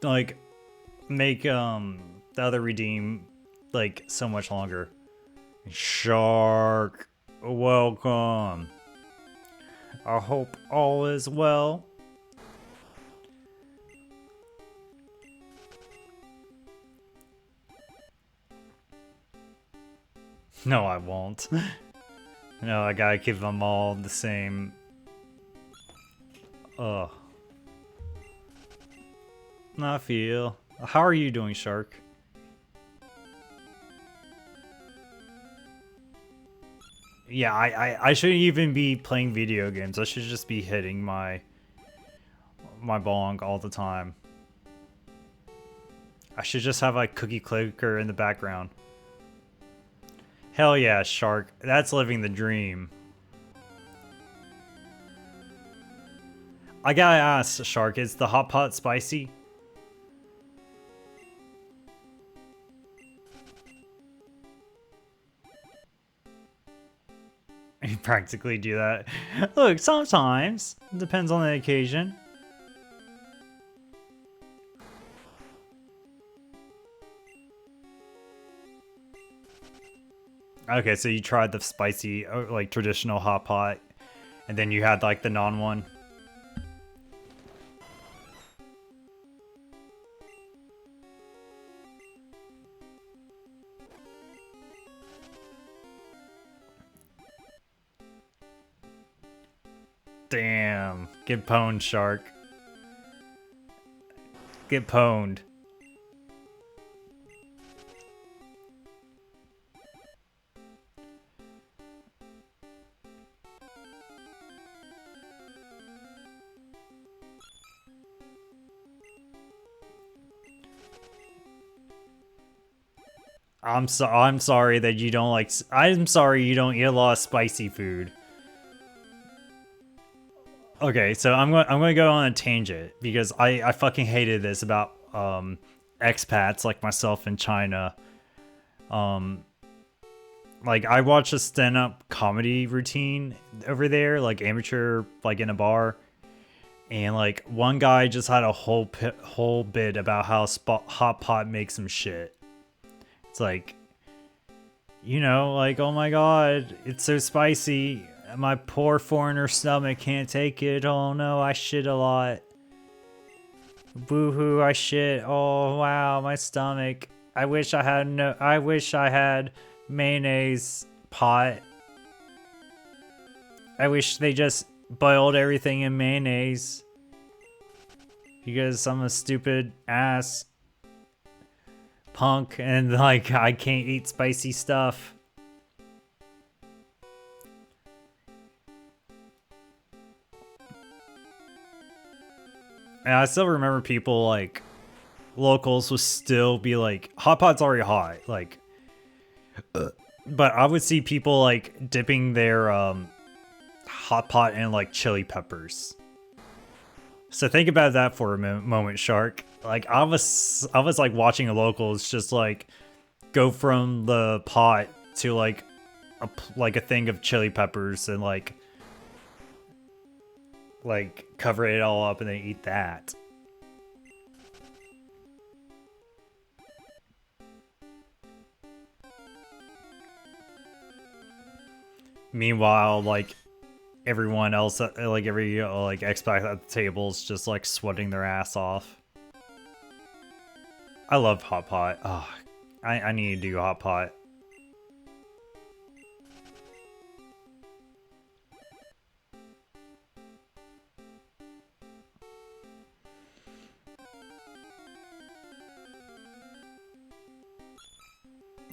like make the other redeem like so much longer. Shark, welcome. I hope all is well. No, I won't. No, I gotta keep them all the same. Ugh. I feel. How are you doing, Shark? Yeah, I shouldn't even be playing video games. I should just be hitting my bong all the time. I should just have like Cookie Clicker in the background. Hell yeah, Shark. That's living the dream. I gotta ask, Shark, is the hot pot spicy? You practically do that. Look, sometimes. It depends on the occasion. Okay, so you tried the spicy, like, traditional hot pot, and then you had, like, the non-one? Damn. Get pwned, Shark. Get pwned. I'm sorry that you don't like. I'm sorry you don't eat a lot of spicy food. Okay, so I'm going to go on a tangent because I fucking hated this about expats like myself in China. Like I watched a stand-up comedy routine over there, like amateur, like in a bar, and like one guy just had a whole bit about how hot pot makes him shit. It's like, you know, like, oh my god, it's so spicy. My poor foreigner stomach can't take it. Oh no, I shit a lot. Boo-hoo, I shit. Oh wow, my stomach. I wish I had mayonnaise pot. I wish they just boiled everything in mayonnaise. Because I'm a stupid ass punk and like I can't eat spicy stuff. And I still remember people like locals would still be like, hot pot's already hot, like but I would see people like dipping their hot pot in like chili peppers. So think about that for a moment, Shark. Like I was like watching a locals just like go from the pot to like a thing of chili peppers and like cover it all up and then eat that. Meanwhile, like everyone else, like every like expat at the table is just like sweating their ass off. I love hot pot. Oh, I need to do hot pot.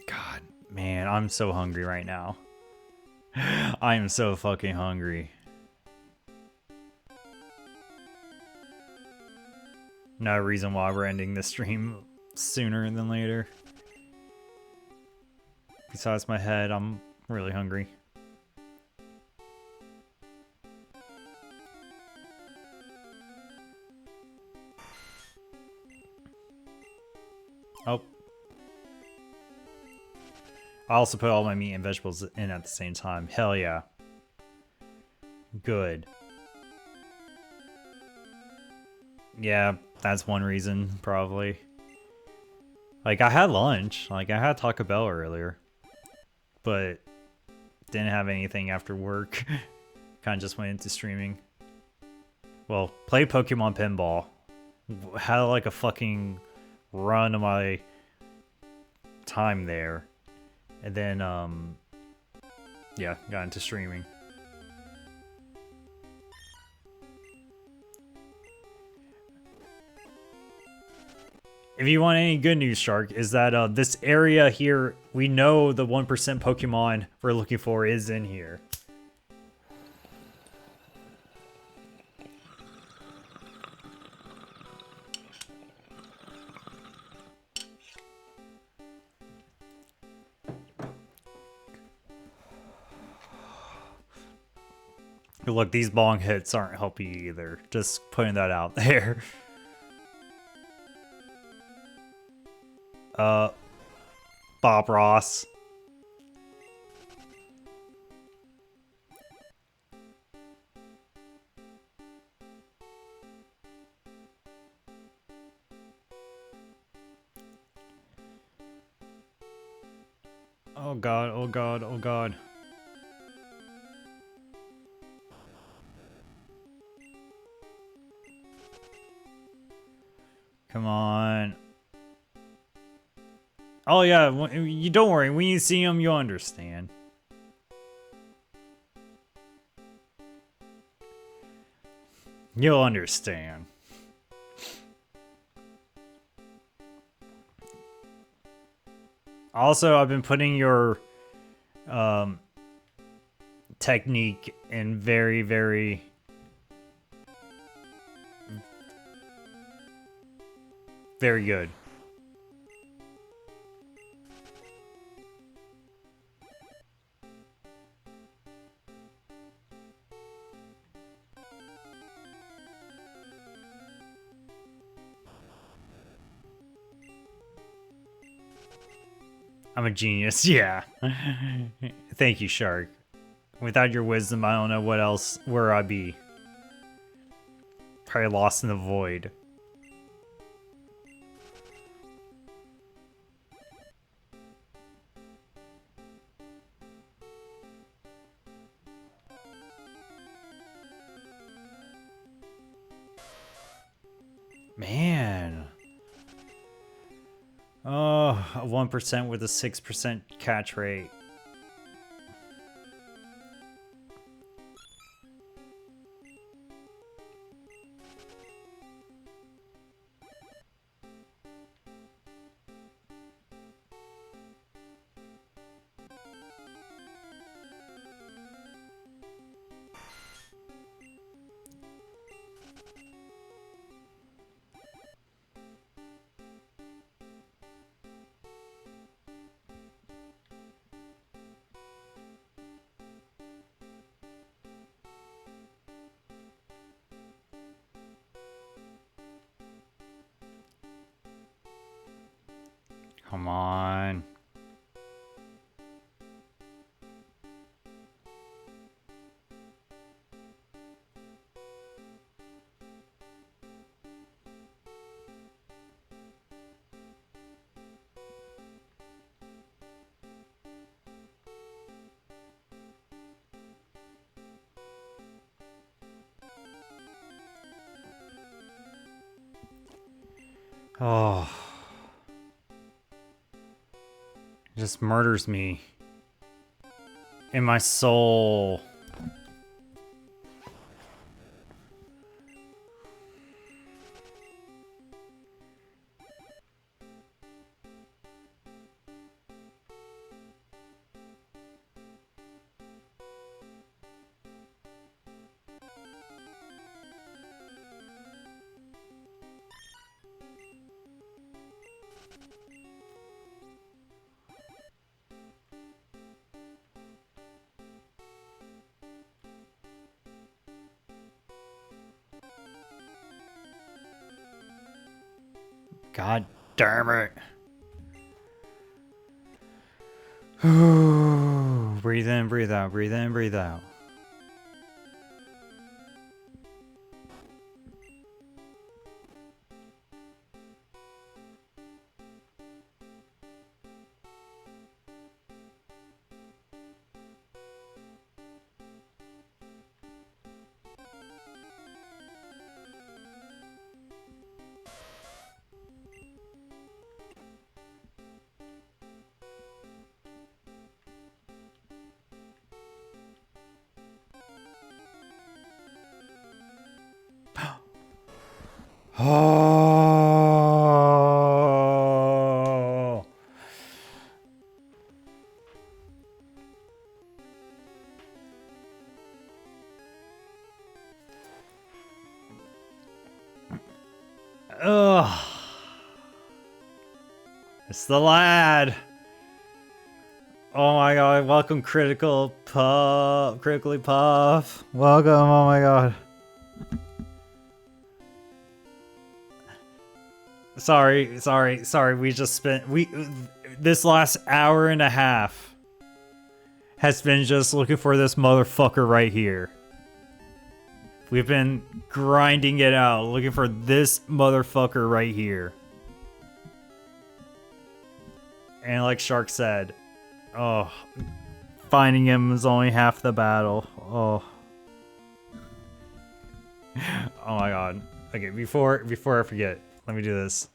God, man, I'm so hungry right now. I am so fucking hungry. No reason why we're ending this stream sooner than later. Besides my head, I'm really hungry. Oh. I also put all my meat and vegetables in at the same time. Hell yeah. Good. Yeah, that's one reason, probably. Like, I had lunch. Like, I had Taco Bell earlier. But didn't have anything after work. Kind of just went into streaming. Well, played Pokemon Pinball. Had like a fucking run of my time there. And then, yeah, got into streaming. If you want any good news, Shark, is that this area here, we know the 1% Pokemon we're looking for is in here. Look, these bong hits aren't helping either. Just putting that out there. Bob Ross. Oh god, oh god, oh god. Come on. Oh yeah, you don't worry. When you see him, you'll understand. You'll understand. Also, I've been putting your technique in very, very good. I'm a genius, yeah. Thank you, Shark. Without your wisdom, I don't know where I'd be. Probably lost in the void. Man. Oh, 1% with a 6% catch rate. Come on. Oh. It just murders me. In my soul. God damn it. Breathe in, breathe out, breathe in, breathe out. Oh. Ugh. It's the lad. Oh my god, welcome Critically Puff. Welcome, oh my god. Sorry, we just spent this last hour and a half has been just looking for this motherfucker right here. We've been grinding it out, looking for this motherfucker right here. And like Shark said, oh, finding him is only half the battle. Oh. Oh my god. Okay, before I forget, let me do this.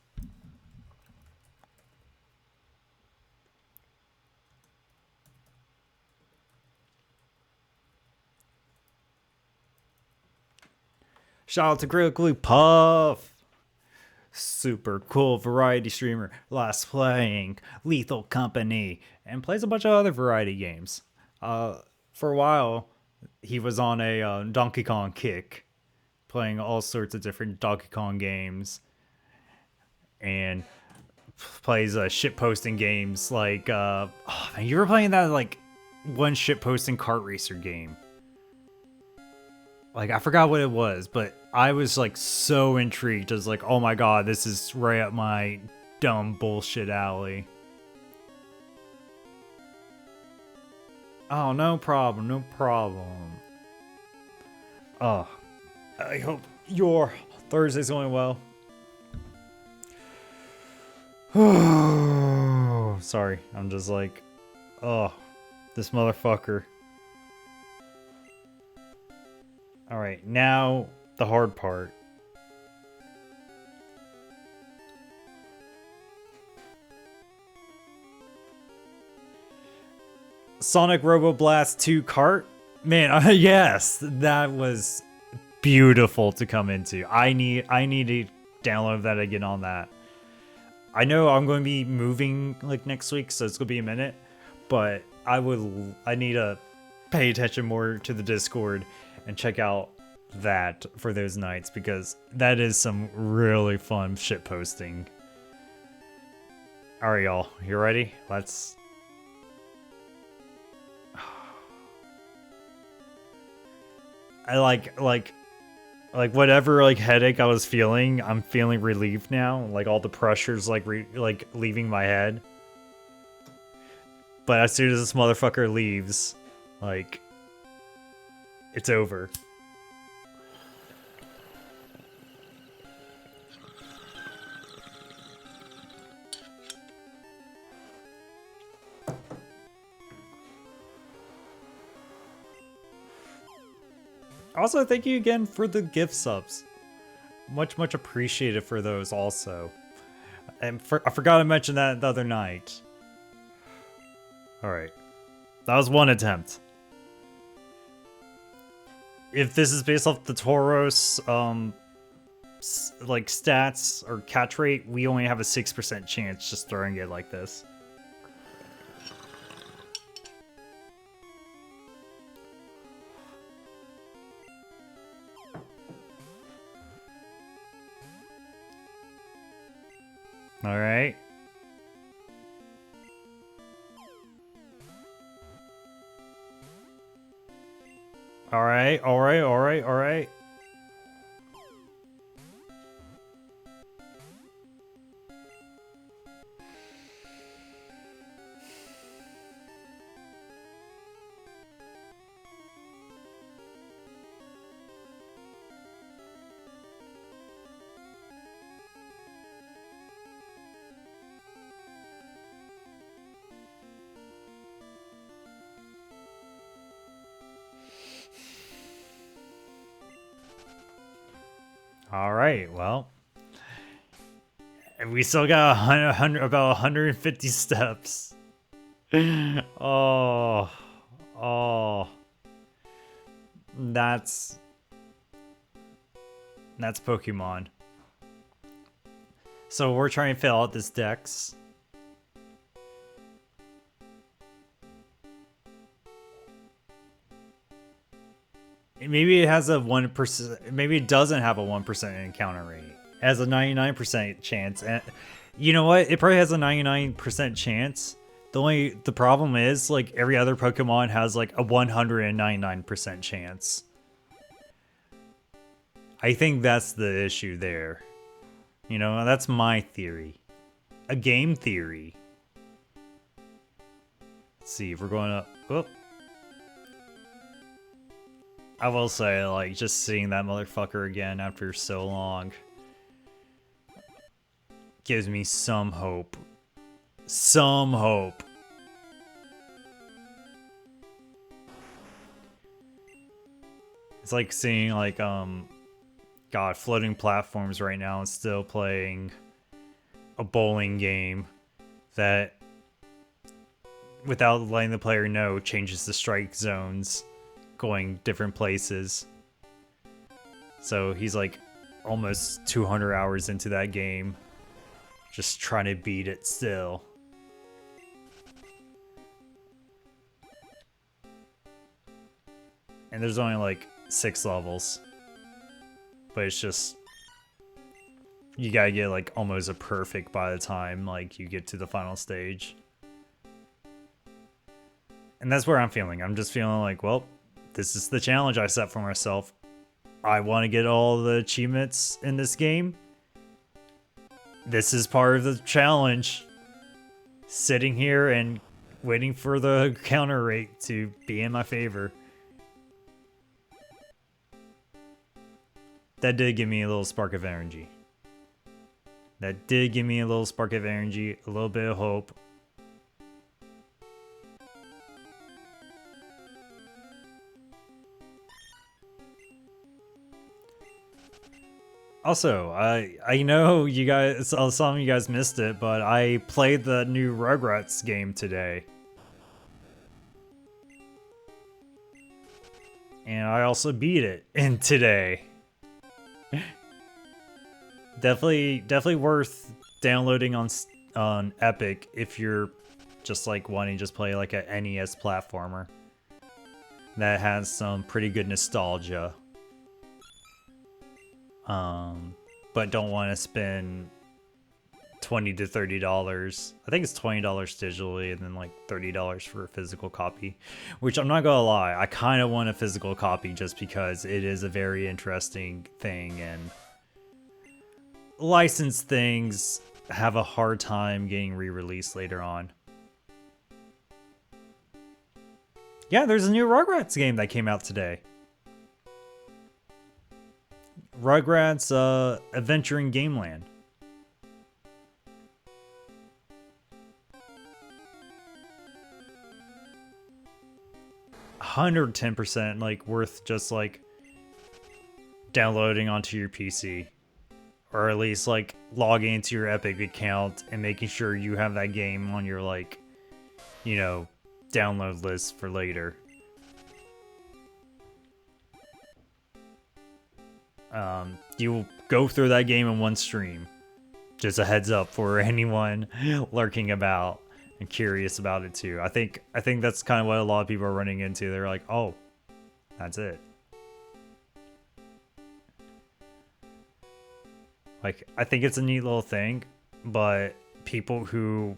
Shout out to Critically Puff. Super cool variety streamer, last playing Lethal Company, and plays a bunch of other variety games. For a while, he was on a Donkey Kong kick, playing all sorts of different Donkey Kong games, and plays shitposting games like, oh man, you were playing that like one shitposting kart racer game. Like, I forgot what it was, but I was, like, so intrigued. I was like, oh my god, this is right up my dumb bullshit alley. Oh, no problem, no problem. Oh, I hope your Thursday's going well. Sorry, I'm just like, oh, this motherfucker. Alright, now the hard part. Sonic Roboblast 2 Kart? Man, yes, that was beautiful to come into. I need to download that again on that. I know I'm going to be moving like next week, so it's going to be a minute, but I need to pay attention more to the Discord and check out that for those nights, because that is some really fun shit posting. Alright, y'all, you ready? Let's... I like whatever like headache I was feeling, I'm feeling relieved now. Like all the pressure's like leaving my head. But as soon as this motherfucker leaves, like, it's over. Also, thank you again for the gift subs. Much appreciated for those also. And I forgot to mention that the other night. Alright. That was one attempt. If this is based off the Tauros, like stats or catch rate, we only have a 6% chance just throwing it like this. Alright. Alright. All right, well, and we still got about 150 steps. Oh, oh, that's Pokemon. So we're trying to fill out this dex. Maybe it has a 1%. Maybe it doesn't have a 1% encounter rate. It has a 99% chance. And you know what? It probably has a 99% chance. The problem is, like, every other Pokemon has like a 199% chance. I think that's the issue there. You know, that's my theory. A game theory. Let's see if we're going up. Oh. I will say, like, just seeing that motherfucker again after so long gives me some hope. Some hope. It's like seeing, like, God, floating platforms right now and still playing a bowling game that, without letting the player know, changes the strike zones, going different places. So he's like almost 200 hours into that game, just trying to beat it still. And there's only like 6 levels, but it's just, you gotta get like almost a perfect by the time like you get to the final stage. And that's where I'm feeling. I'm just feeling like, well, this is the challenge I set for myself. I want to get all the achievements in this game. This is part of the challenge. Sitting here and waiting for the counter rate to be in my favor. That did give me a little spark of energy. That did give me a little spark of energy, a little bit of hope. Also, I know you guys, some of you guys missed it, but I played the new Rugrats game today. And I also beat it in today. Definitely worth downloading on Epic if you're just like wanting to just play like a NES platformer that has some pretty good nostalgia. But don't want to spend $20 to $30. I think it's $20 digitally and then like $30 for a physical copy, which I'm not gonna lie, I kind of want a physical copy just because it is a very interesting thing, and licensed things have a hard time getting re-released later on. Yeah, there's a new Rugrats game that came out today. Rugrats Adventure in Gameland. 110% like worth just like downloading onto your PC, or at least like logging into your Epic account and making sure you have that game on your, like, you know, download list for later. You'll go through that game in one stream. Just a heads up for anyone lurking about and curious about it too. I think that's kind of what a lot of people are running into. They're like, oh, that's it. Like, I think it's a neat little thing, but people who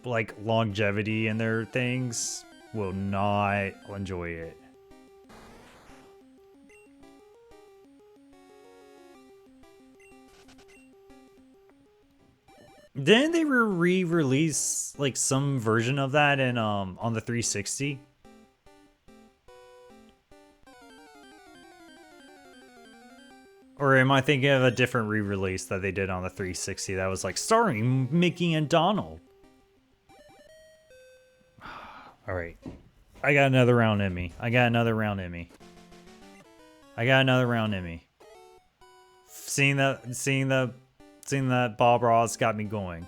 like longevity in their things will not enjoy it. Didn't they re-release like some version of that in on the 360? Or am I thinking of a different re-release that they did on the 360 that was like starring Mickey and Donald? Alright. I got another round in me. Seeing that Bob Ross got me going.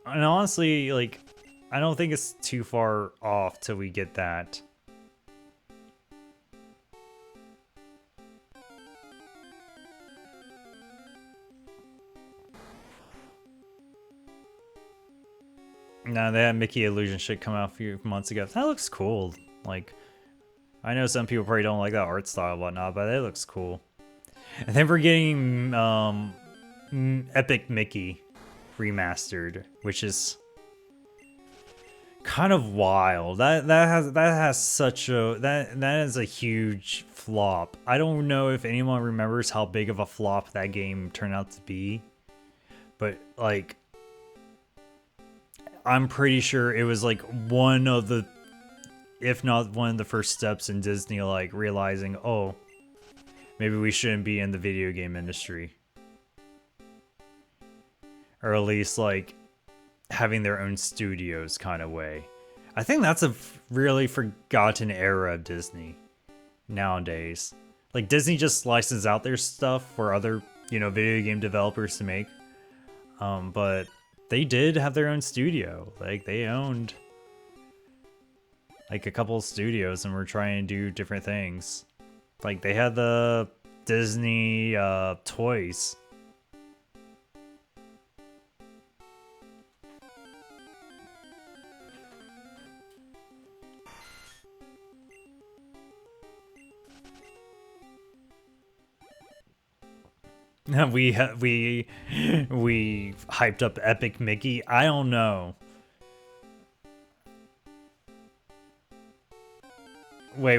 And honestly, like, I don't think it's too far off till we get that. No, they had Mickey Illusion shit come out a few months ago. That looks cool. Like, I know some people probably don't like that art style and whatnot, but it looks cool. And then we're getting Epic Mickey remastered, which is kind of wild. That has such a that is a huge flop. I don't know if anyone remembers how big of a flop that game turned out to be, but like, I'm pretty sure it was like one of the, if not one of the first steps in Disney like realizing, oh, maybe we shouldn't be in the video game industry. Or at least like having their own studios kind of way. I think that's a really forgotten era of Disney nowadays. Like, Disney just licenses out their stuff for other, video game developers to make. But they did have their own studio. Like, they owned like a couple of studios and were trying to do different things. Like, they had the Disney toys. we hyped up Epic Mickey. I don't know. Wait.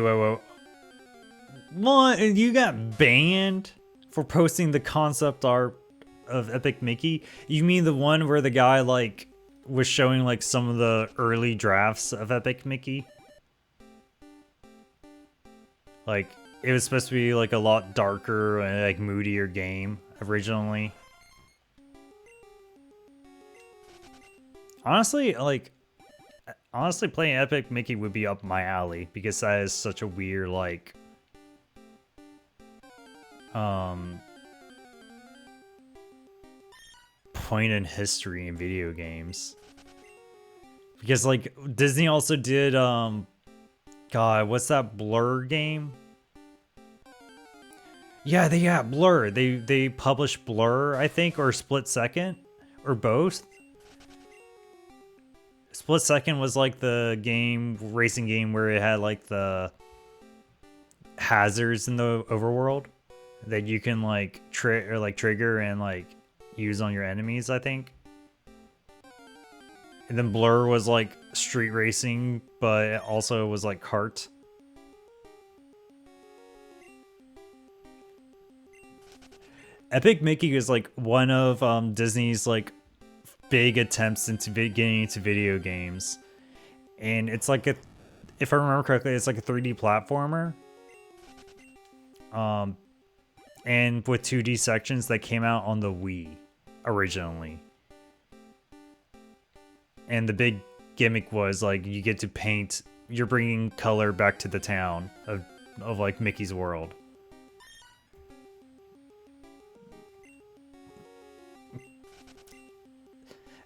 What? You got banned for posting the concept art of Epic Mickey? You mean the one where the guy like was showing like some of the early drafts of Epic Mickey? Like, it was supposed to be like a lot darker and like moodier game originally. Honestly, playing Epic Mickey would be up my alley because that is such a weird like point in history in video games. Because like Disney also did God, what's that Blur game? Yeah, they got Blur. They published Blur, I think, or Split Second, or both. Split Second was like the racing game where it had like the hazards in the overworld that you can like trigger and like use on your enemies, I think. And then Blur was like street racing, but it also was like kart. Epic Mickey is like one of Disney's like big attempts into getting into video games, and it's like if I remember correctly, it's like a 3D platformer, and with 2D sections that came out on the Wii originally. And the big gimmick was like you get to paint, you're bringing color back to the town of like Mickey's world.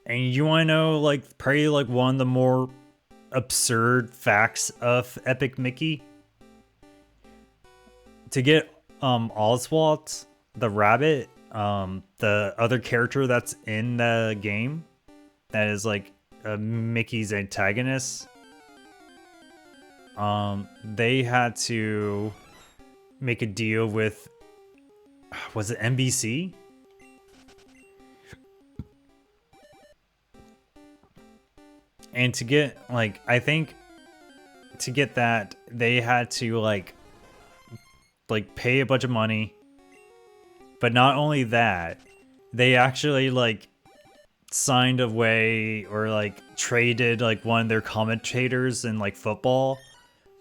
And you want to know like probably like one of the more absurd facts of Epic Mickey? To get Oswald the rabbit, the other character that's in the game that is like Mickey's antagonist, they had to make a deal with, was it NBC? And to get like, I think to get that, they had to like pay a bunch of money. But not only that, they actually like signed away or like traded like one of their commentators in like football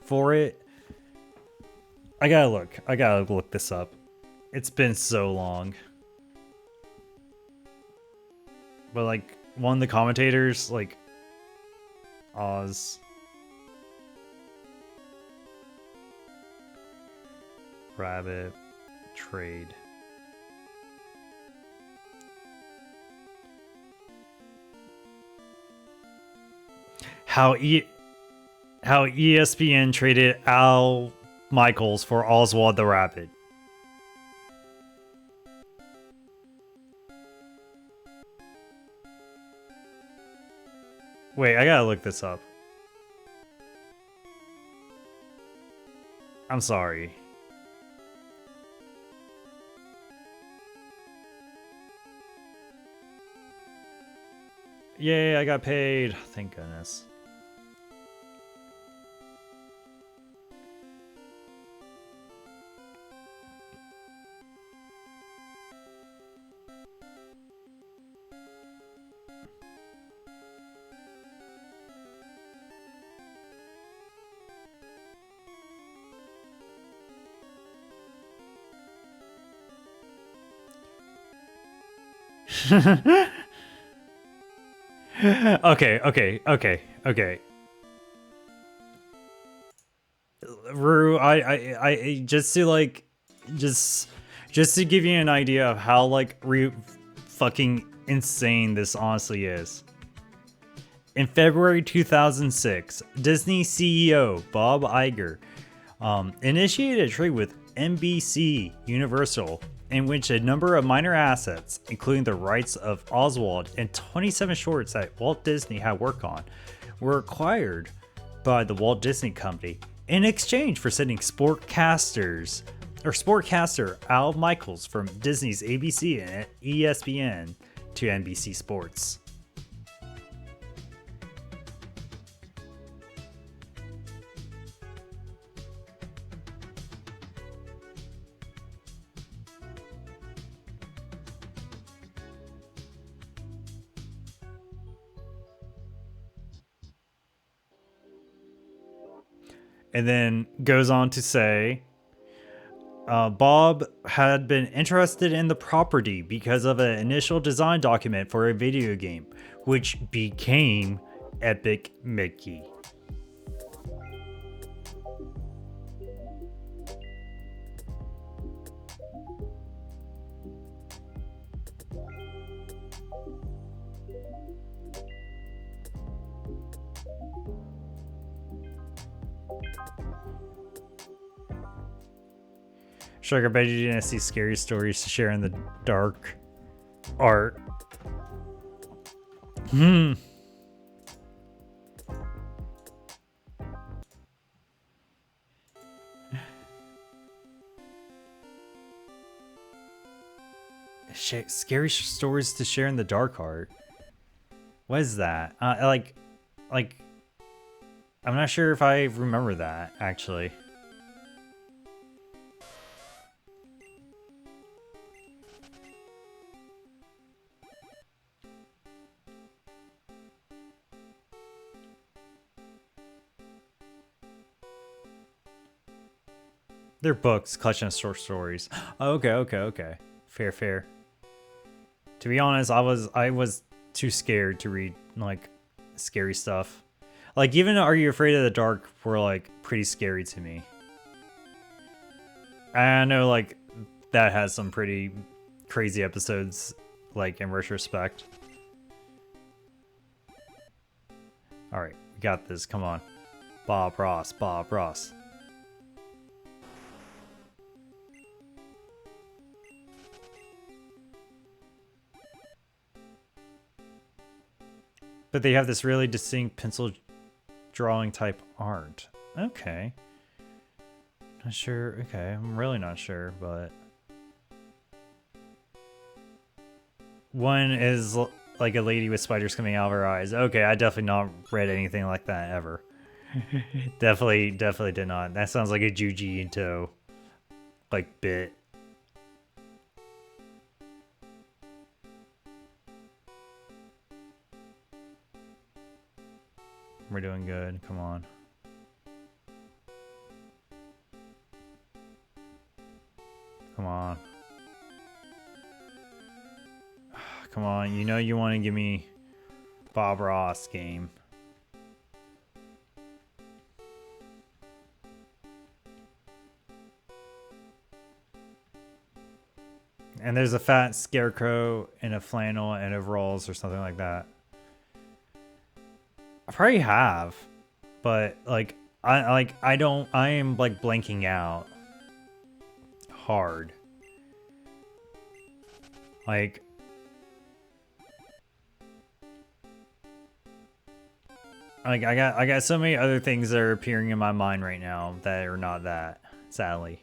for it. I gotta look this up. It's been so long. But like one of the commentators, like Oz. Rabbit trade. How ESPN traded Al Michaels for Oswald the Rabbit. Wait, I gotta look this up. I'm sorry. Yay, I got paid. Thank goodness. Okay. Rue, I just to like, just to give you an idea of how like fucking insane this honestly is. In February 2006, Disney CEO Bob Iger initiated a trade with NBC Universal in which a number of minor assets, including the rights of Oswald and 27 shorts that Walt Disney had worked on, were acquired by the Walt Disney Company in exchange for sending sportcaster Al Michaels from Disney's ABC and ESPN to NBC Sports. And then goes on to say, Bob had been interested in the property because of an initial design document for a video game, which became Epic Mickey. Sure, I bet you didn't see scary stories to share in the dark art. Scary stories to share in the dark art. What is that? Like, I'm not sure if I remember that actually. They're books, collection of short stories. Oh, okay. Fair. To be honest, I was too scared to read like scary stuff. Like even Are You Afraid of the Dark were like pretty scary to me. I know like that has some pretty crazy episodes like in retrospect. All right, we got this. Come on. Bob Ross. But they have this really distinct pencil drawing type art. Okay. Not sure. Okay, I'm really not sure, but one is like a lady with spiders coming out of her eyes. Okay, I definitely not read anything like that ever. definitely did not. That sounds like a Juji Ito like bit. We're doing good. Come on. Come on. Come on, you know you want to give me Bob Ross game. And there's a fat scarecrow in a flannel and overalls or something like that. I probably have, but like I am like blanking out hard. Like I got so many other things that are appearing in my mind right now that are not that, sadly.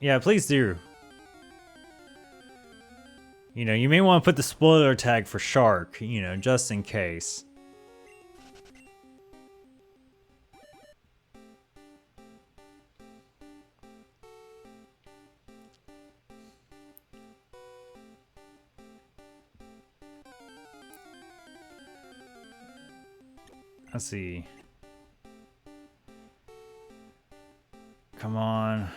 Yeah, please do. You know, you may want to put the spoiler tag for Shark, you know, just in case. Let's see. Come on.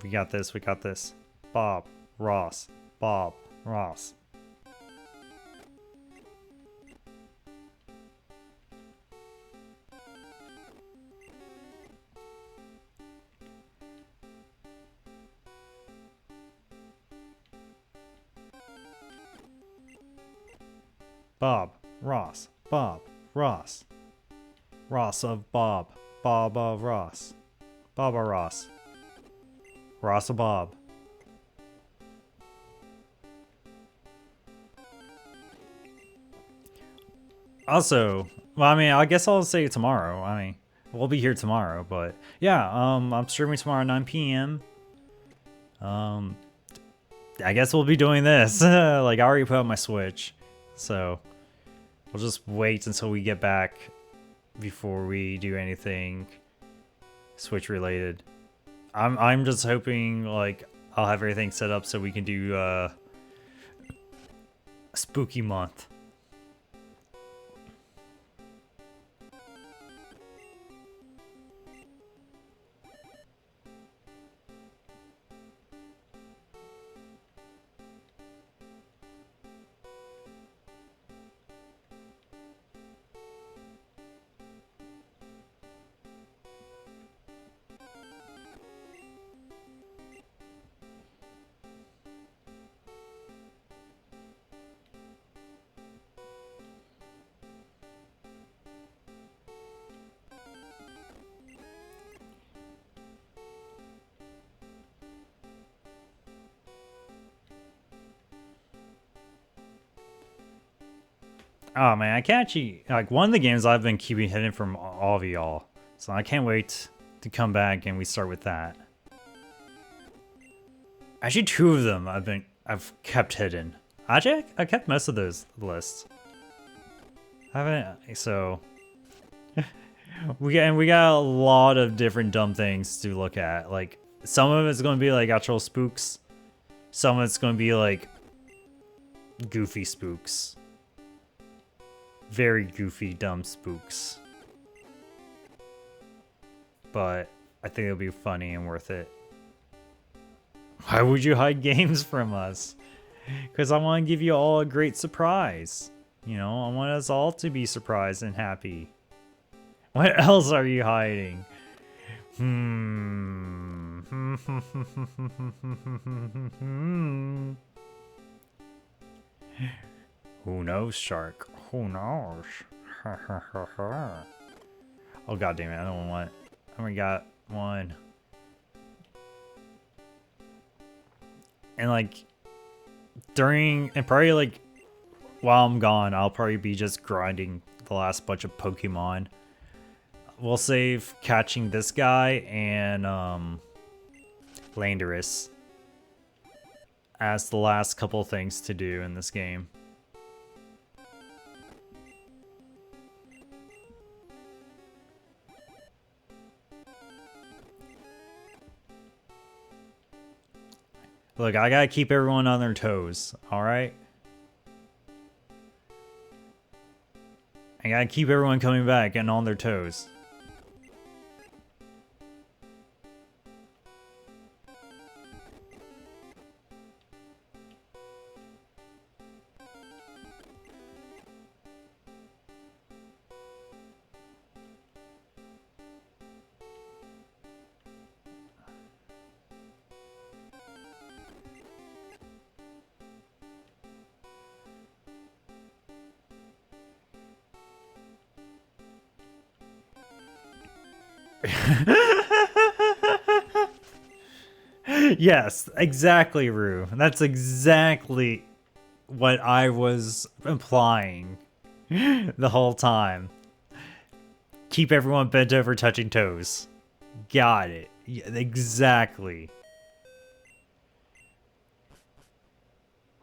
We got this, we got this. Bob Ross. Bob Ross. Bob Ross. Bob Ross. Ross of Bob. Bob of Ross. Bob of Ross. Ross of Bob. Also, well, I mean, I guess I'll say it tomorrow. I mean, we'll be here tomorrow, but yeah, I'm streaming tomorrow at 9 p.m. I guess we'll be doing this. Like, I already put up my Switch, so we'll just wait until we get back before we do anything Switch related. I'm just hoping like I'll have everything set up so we can do a spooky month. Oh man, I can't actually, like, one of the games I've been keeping hidden from all of y'all. So I can't wait to come back and we start with that. Actually, two of them I've kept hidden. Actually, I kept most of those lists. I haven't, so we got a lot of different dumb things to look at. Like, some of it's gonna be like actual spooks. Some of it's gonna be like goofy spooks. Very goofy, dumb spooks. But I think it'll be funny and worth it. Why would you hide games from us? Because I want to give you all a great surprise. You know, I want us all to be surprised and happy. What else are you hiding? Who knows, Shark? Who knows? Oh god damn it, I don't want. I only got one. And like during and probably like while I'm gone, I'll probably be just grinding the last bunch of Pokemon. We'll save catching this guy and Landorus as the last couple things to do in this game. Look, I gotta keep everyone on their toes, alright? I gotta keep everyone coming back and on their toes. Yes, exactly, Rue. That's exactly what I was implying the whole time. Keep everyone bent over touching toes. Got it. Yeah, exactly.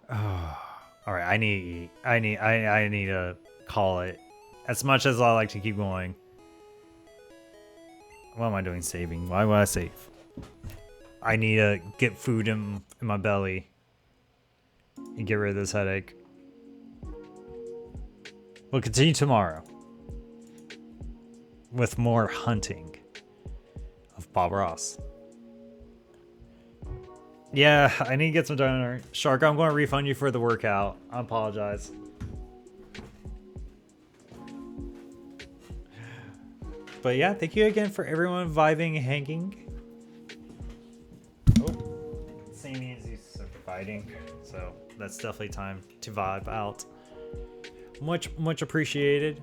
Oh, all right, I need to call it. As much as I like to keep going. What am I doing saving? Why would I save? I need to get food in my belly and get rid of this headache. We'll continue tomorrow with more hunting of Bob Ross. Yeah, I need to get some dinner. Shark, I'm going to refund you for the workout. I apologize. But yeah, thank you again for everyone vibing and hanging. Oh, Sammy is used to fighting, so that's definitely time to vibe out. Much appreciated.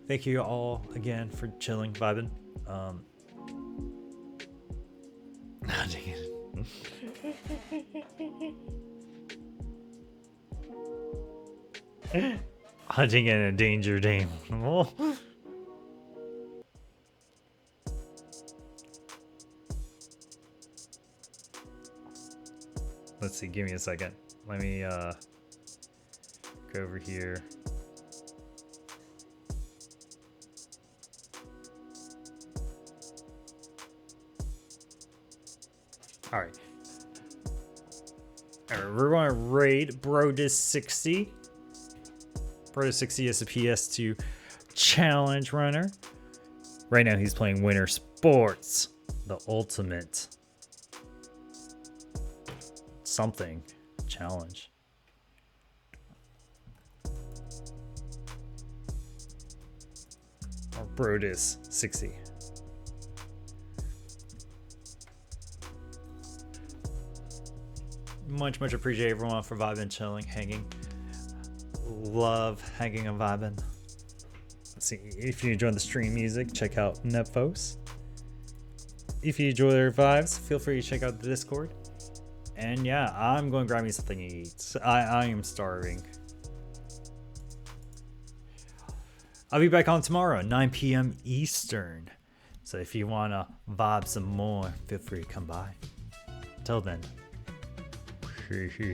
Thank you all again for chilling, vibing. Hunting in a danger animal. Let's see, give me a second. Let me go over here. All right. All right, we're going to raid Brodus60. Brodus60 is a PS2 challenge runner. Right now he's playing Winter Sports, the ultimate something challenge. Or Brodus60. Much appreciate everyone for vibing, chilling, hanging. Love hanging and vibing. Let's see, if you enjoy the stream music, check out Nephos. If you enjoy their vibes, feel free to check out the Discord. And yeah, I'm going to grab me something to eat. I am starving. I'll be back on tomorrow, 9 p.m. Eastern. So if you want to vibe some more, feel free to come by. Till then. Peace.